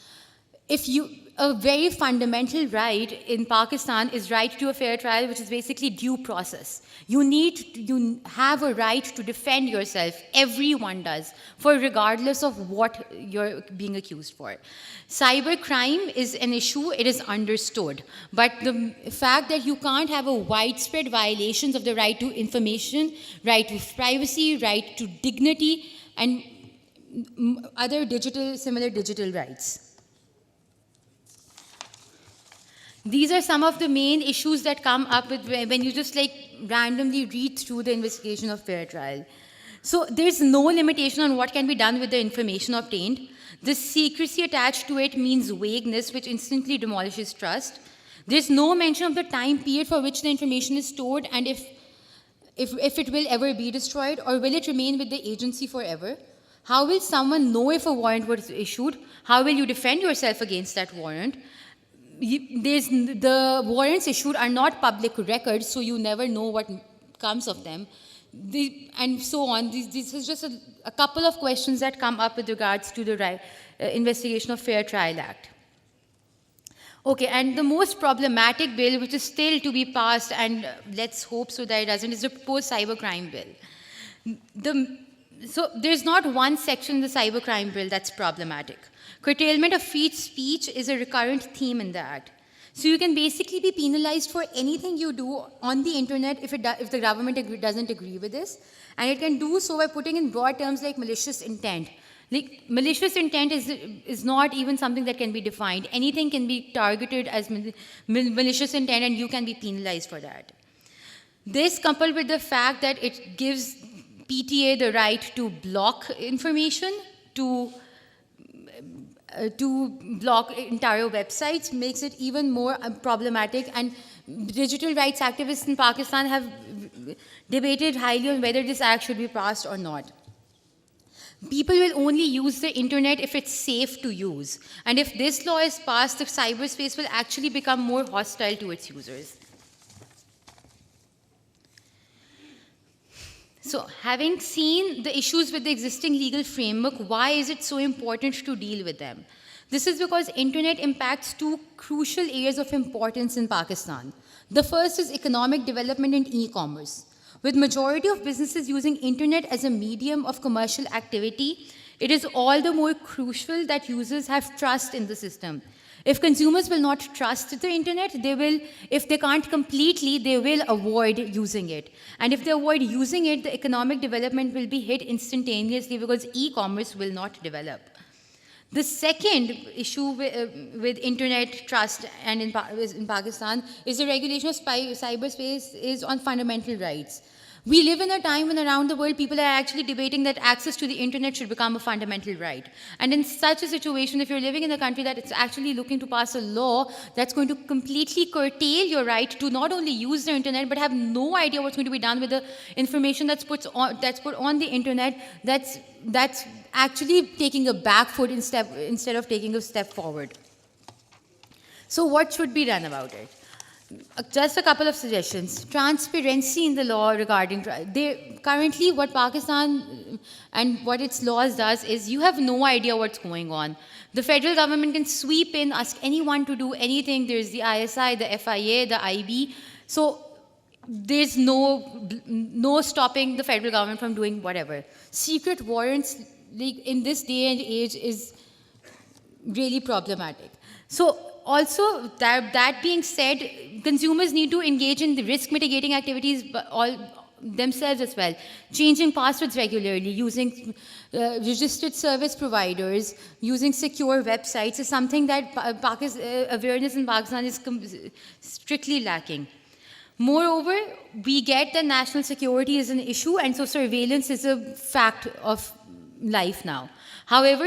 A very fundamental right in Pakistan is right to a fair trial, which is basically due process. You have a right to defend yourself. Everyone does, regardless of what you're being accused for. Cybercrime is an issue, it is understood. But the fact that you can't have a widespread violations of the right to information, right to privacy, right to dignity, and other similar digital rights. These are some of the main issues that come up when you just randomly read through the Investigation of Fair Trial. So there's no limitation on what can be done with the information obtained. The secrecy attached to it means vagueness, which instantly demolishes trust. There's no mention of the time period for which the information is stored and if it will ever be destroyed, or will it remain with the agency forever. How will someone know if a warrant was issued? How will you defend yourself against that warrant? the warrants issued are not public records, so you never know what comes of them, and so on. This is just a couple of questions that come up with regards to the Investigation of Fair Trial Act. Okay, and the most problematic bill, which is still to be passed, and let's hope so that it doesn't, is the proposed cybercrime bill. So there's not one section in the cybercrime bill that's problematic. Curtailment of free speech is a recurrent theme in the act. So you can basically be penalized for anything you do on the internet if the government doesn't agree with this, and it can do so by putting in broad terms like malicious intent. Like, malicious intent is not even something that can be defined. Anything can be targeted as malicious intent, and you can be penalized for that. This, coupled with the fact that it gives PTA the right to block information, to block entire websites, makes it even more problematic. And digital rights activists in Pakistan have debated highly on whether this act should be passed or not. People will only use the internet if it's safe to use. And if this law is passed, the cyberspace will actually become more hostile to its users. So, having seen the issues with the existing legal framework, why is it so important to deal with them? This is because internet impacts two crucial areas of importance in Pakistan. The first is economic development and e-commerce. With majority of businesses using internet as a medium of commercial activity, it is all the more crucial that users have trust in the system. If consumers will not trust the internet, if they can't completely, they will avoid using it. And if they avoid using it, the economic development will be hit instantaneously because e-commerce will not develop. The second issue with internet trust and in Pakistan is the regulation of cyberspace is on fundamental rights. We live in a time when around the world people are actually debating that access to the internet should become a fundamental right. And in such a situation, if you're living in a country that is actually looking to pass a law that's going to completely curtail your right to not only use the internet but have no idea what's going to be done with the information that's put on the internet, that's actually taking a back foot instead of taking a step forward. So what should be done about it? Just a couple of suggestions. Transparency in the law regarding currently what Pakistan and what its laws does is you have no idea what's going on. The federal government can sweep in, ask anyone to do anything. There's the ISI, the FIA, the IB. So there's no stopping the federal government from doing whatever. Secret warrants in this day and age is really problematic. So also, that being said, consumers need to engage in the risk mitigating activities all themselves as well. Changing passwords regularly, using registered service providers, using secure websites is something that awareness in Pakistan is strictly lacking. Moreover, we get that national security is an issue, and so surveillance is a fact of life now. However,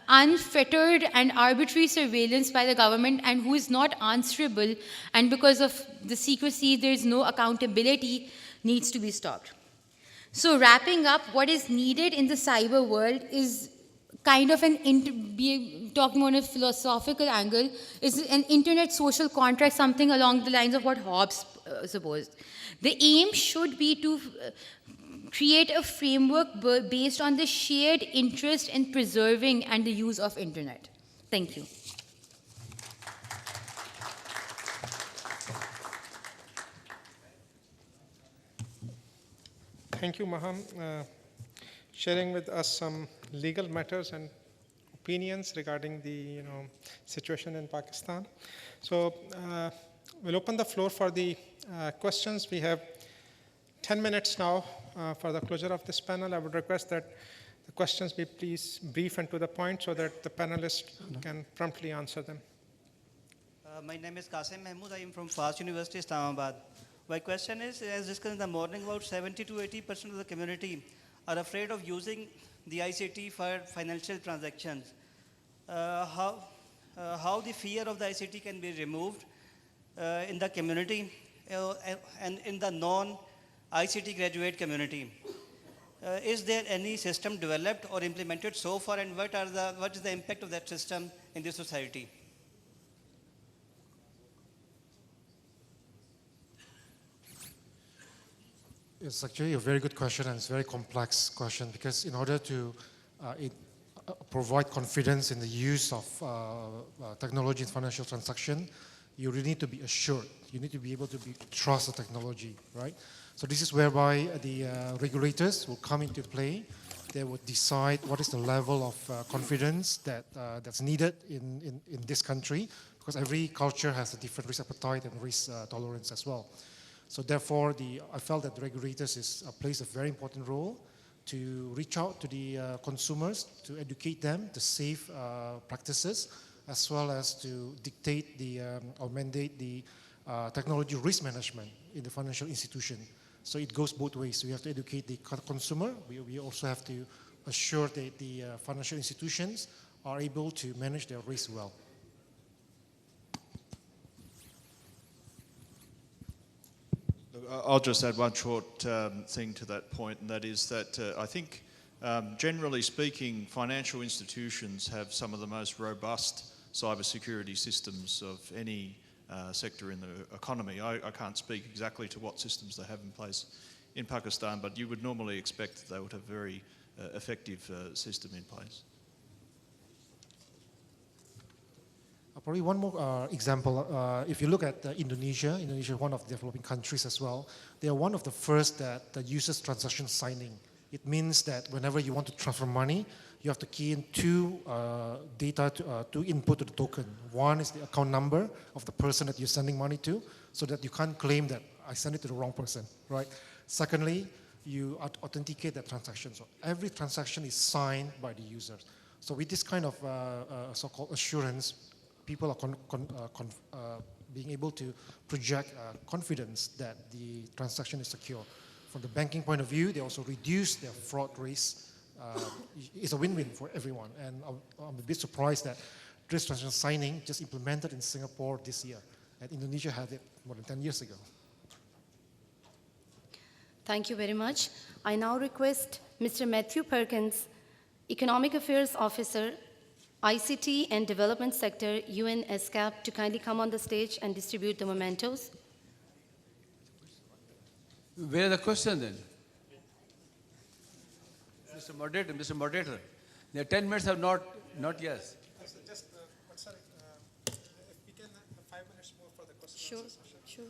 unfettered and arbitrary surveillance by the government and who is not answerable, and because of the secrecy, there is no accountability, needs to be stopped. So wrapping up, what is needed in the cyber world is kind of talking on a philosophical angle, is an internet social contract, something along the lines of what Hobbes supposed. The aim should be to create a framework based on the shared interest in preserving and the use of internet. Thank you. Thank you, Maham, sharing with us some legal matters and opinions regarding the situation in Pakistan. So we'll open the floor for the questions. We have 10 minutes now for the closure of this panel. I would request that the questions be please brief and to the point so that the panelists can promptly answer them. My name is Qasim Mahmood. I am from FAST University, Islamabad. My question is, as discussed in the morning, about 70 to 80% of the community are afraid of using the ICT for financial transactions. How the fear of the ICT can be removed in the community and in the non-ICT graduate community? Is there any system developed or implemented so far, and what is the impact of that system in the society? It's actually a very good question, and it's a very complex question, because in order to provide confidence in the use of technology in financial transaction, you really need to be assured. You need to be able to trust the technology, right? So this is whereby the regulators will come into play. They will decide what is the level of confidence that's needed in this country, because every culture has a different risk appetite and risk tolerance as well. So therefore, I felt that the regulators plays a very important role to reach out to the consumers, to educate them, the safe practices, as well as to dictate or mandate the technology risk management in the financial institution. So it goes both ways. We have to educate the consumer. We also have to assure that the financial institutions are able to manage their risk well. I'll just add one short thing to that point, and that is that I think, generally speaking, financial institutions have some of the most robust cybersecurity systems of any sector in the economy. I can't speak exactly to what systems they have in place in Pakistan, but you would normally expect that they would have a very effective system in place. Probably one more example. If you look at Indonesia, Indonesia is one of the developing countries as well. They are one of the first that uses transaction signing. It means that whenever you want to transfer money, you have to key in two input to the token. One is the account number of the person that you're sending money to, so that you can't claim that I sent it to the wrong person, right? Secondly, you authenticate that transaction. So every transaction is signed by the users. So with this kind of so-called assurance, people are being able to project confidence that the transaction is secure. From the banking point of view, they also reduce their fraud risk. It's a win-win for everyone. And I'm a bit surprised that this transaction signing just implemented in Singapore this year. And Indonesia had it more than 10 years ago. Thank you very much. I now request Mr. Matthew Perkins, Economic Affairs Officer, ICT and Development Sector, ISACA, to kindly come on the stage and distribute the mementos. Where are the questions then? Mr. Moderator, the 10 minutes have not yes. Just, if we can have 5 minutes more for the questions. Sure.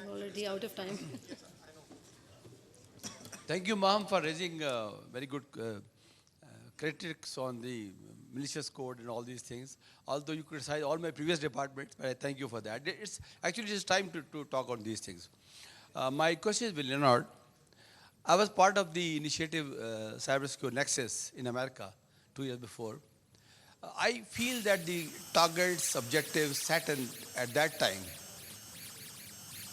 I'm already out of time. Yes, I know. Thank you, ma'am, for raising very good critics on the malicious code and all these things. Although you criticize all my previous departments, but I thank you for that. It's actually just time to talk on these things. My question is with Leonard. I was part of the initiative Cybersecurity Nexus in America 2 years before. I feel that the targets, objectives set at that time,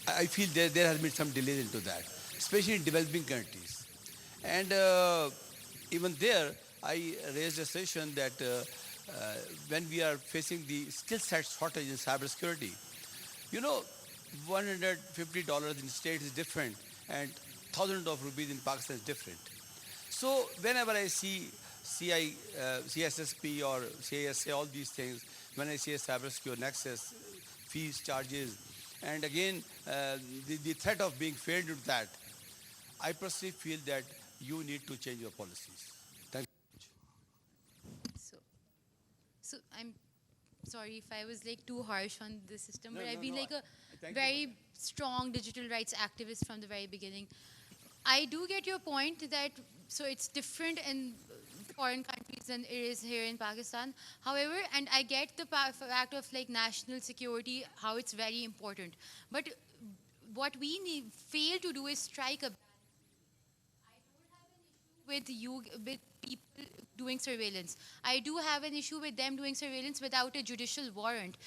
I feel there has been some delays into that, especially in developing countries. And even there, I raised a session that when we are facing the skill set shortage in cybersecurity, you know, $150 in states is different, and thousands of rupees in Pakistan is different. So whenever I see CSSP or CISA, all these things, when I see a cybersecurity nexus, fees, charges, and again, the threat of being failed into that, I personally feel that you need to change your policies. Thank you. So I'm sorry if I was like too harsh on the system, but I've been like a thank very strong digital rights activist from the very beginning. I do get your point that so it's different in foreign countries than it is here in Pakistan. However, and I get the fact of like national security, how it's very important. But what we fail to do is strike a balance. I don't have an issue with people doing surveillance. I do have an issue with them doing surveillance without a judicial warrant.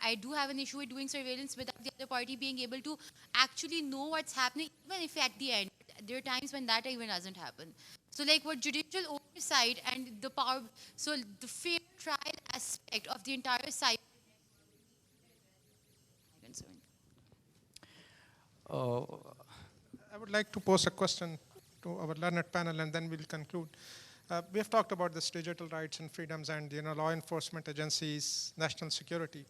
I do have an issue with doing surveillance without the other party being able to actually know what's happening, even if at the end, there are times when that even doesn't happen. So like what judicial oversight and the power, so the fair trial aspect of the entire cyber concern. I would like to pose a question to our learned panel, and then we'll conclude. We have talked about this digital rights and freedoms and law enforcement agencies, national security.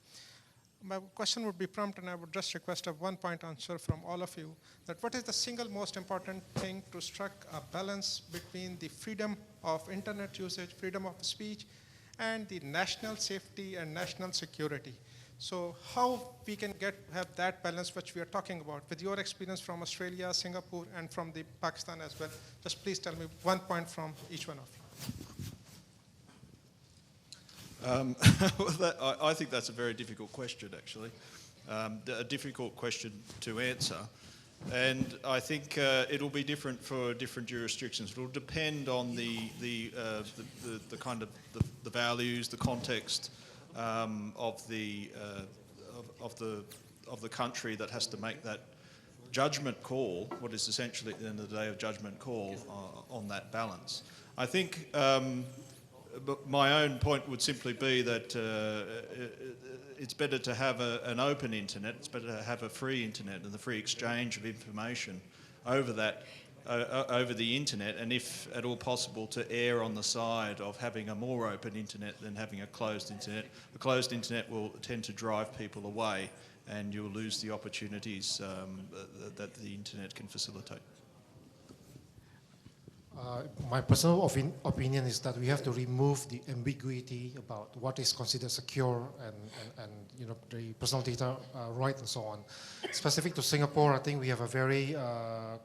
my question would be prompt, and I would just request a one-point answer from all of you, that what is the single most important thing to strike a balance between the freedom of internet usage, freedom of speech, and the national safety and national security? So how we can have that balance which we are talking about with your experience from Australia, Singapore, and from the Pakistan as well? Just please tell me one point from each one of you. I think that's a very difficult question, actually. A difficult question to answer. And I think it'll be different for different jurisdictions. It'll depend on the kind of the values, the context of the country that has to make that judgment call, what is essentially at the end of the day a judgment call on that balance. I think but my own point would simply be that it's better to have an open internet, it's better to have a free internet and the free exchange of information over that, over the internet, and if at all possible to err on the side of having a more open internet than having a closed internet. A closed internet will tend to drive people away and you'll lose the opportunities that the internet can facilitate. My personal opinion is that we have to remove the ambiguity about what is considered secure and you know, the personal data right and so on. Specific to Singapore, I think we have a very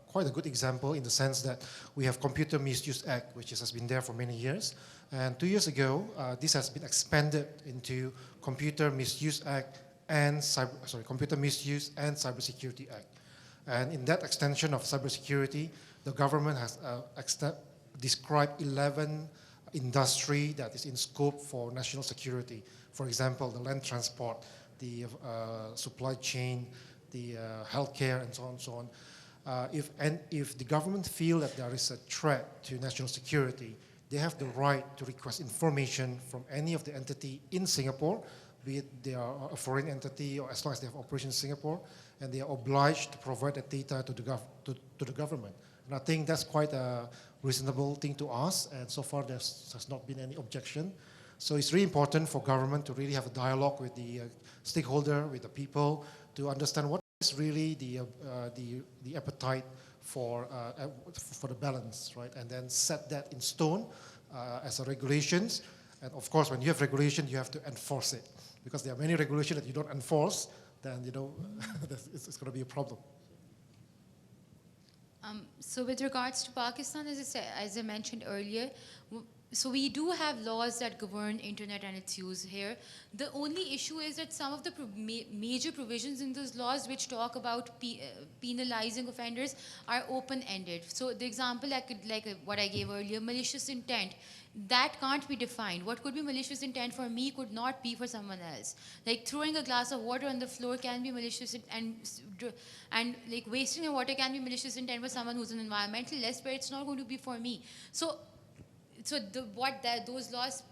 quite a good example in the sense that we have Computer Misuse Act, which has been there for many years. And 2 years ago, this has been expanded into Computer Misuse Act and Computer Misuse and Cybersecurity Act. And in that extension of cybersecurity, the government has described 11 industry that is in scope for national security. For example, the land transport, the supply chain, the healthcare, and so on and so on. If the government feel that there is a threat to national security, they have the right to request information from any of the entity in Singapore, be it they are a foreign entity or as long as they have operations in Singapore, and they are obliged to provide that data to the government. And I think that's quite a reasonable thing to ask, and so far there has not been any objection. So it's really important for government to really have a dialogue with the stakeholder, with the people, to understand what is really the appetite for the balance, right? And then set that in stone as a regulations. And of course, when you have regulation, you have to enforce it, because there are many regulations that you don't enforce, then you know it's going to be a problem. So with regards to Pakistan, as I mentioned earlier, so we do have laws that govern internet and its use here. The only issue is that some of the major provisions in those laws which talk about penalizing offenders are open-ended. So the example like what I gave earlier, malicious intent, that can't be defined. What could be malicious intent for me could not be for someone else. Like throwing a glass of water on the floor can be malicious, and like wasting a water can be malicious intent for someone who's an environmentalist, but it's not going to be for me. So those laws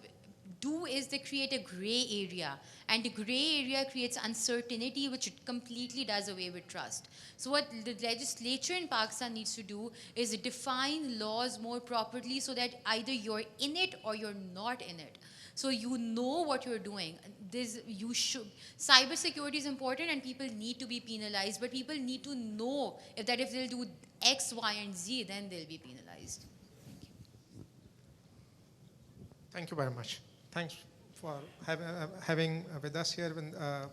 do is they create a gray area, and the gray area creates uncertainty, which it completely does away with trust. So what the legislature in Pakistan needs to do is define laws more properly so that either you're in it or you're not in it. So you know what you're doing. Cybersecurity is important and people need to be penalized, but people need to know if they'll do X, Y, and Z, then they'll be penalized. Thank you very much. Thanks for having with us here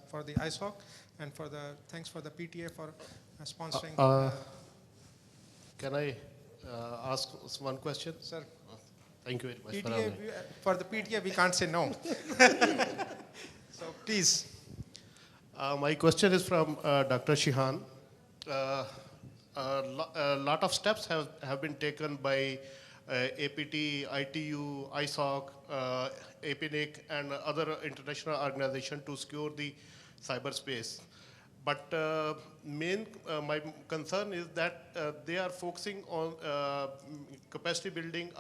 for the ISOC, and thanks for the PTA for sponsoring. Can I ask one question? Sir. Thank you very much. PTA, for the PTA, we can't say no. So please. My question is from Dr. Sheehan. A lot of steps have been taken by APT, ITU, ISOC, APNIC, and other international organizations to secure the cyberspace. But my concern is that they are focusing on capacity building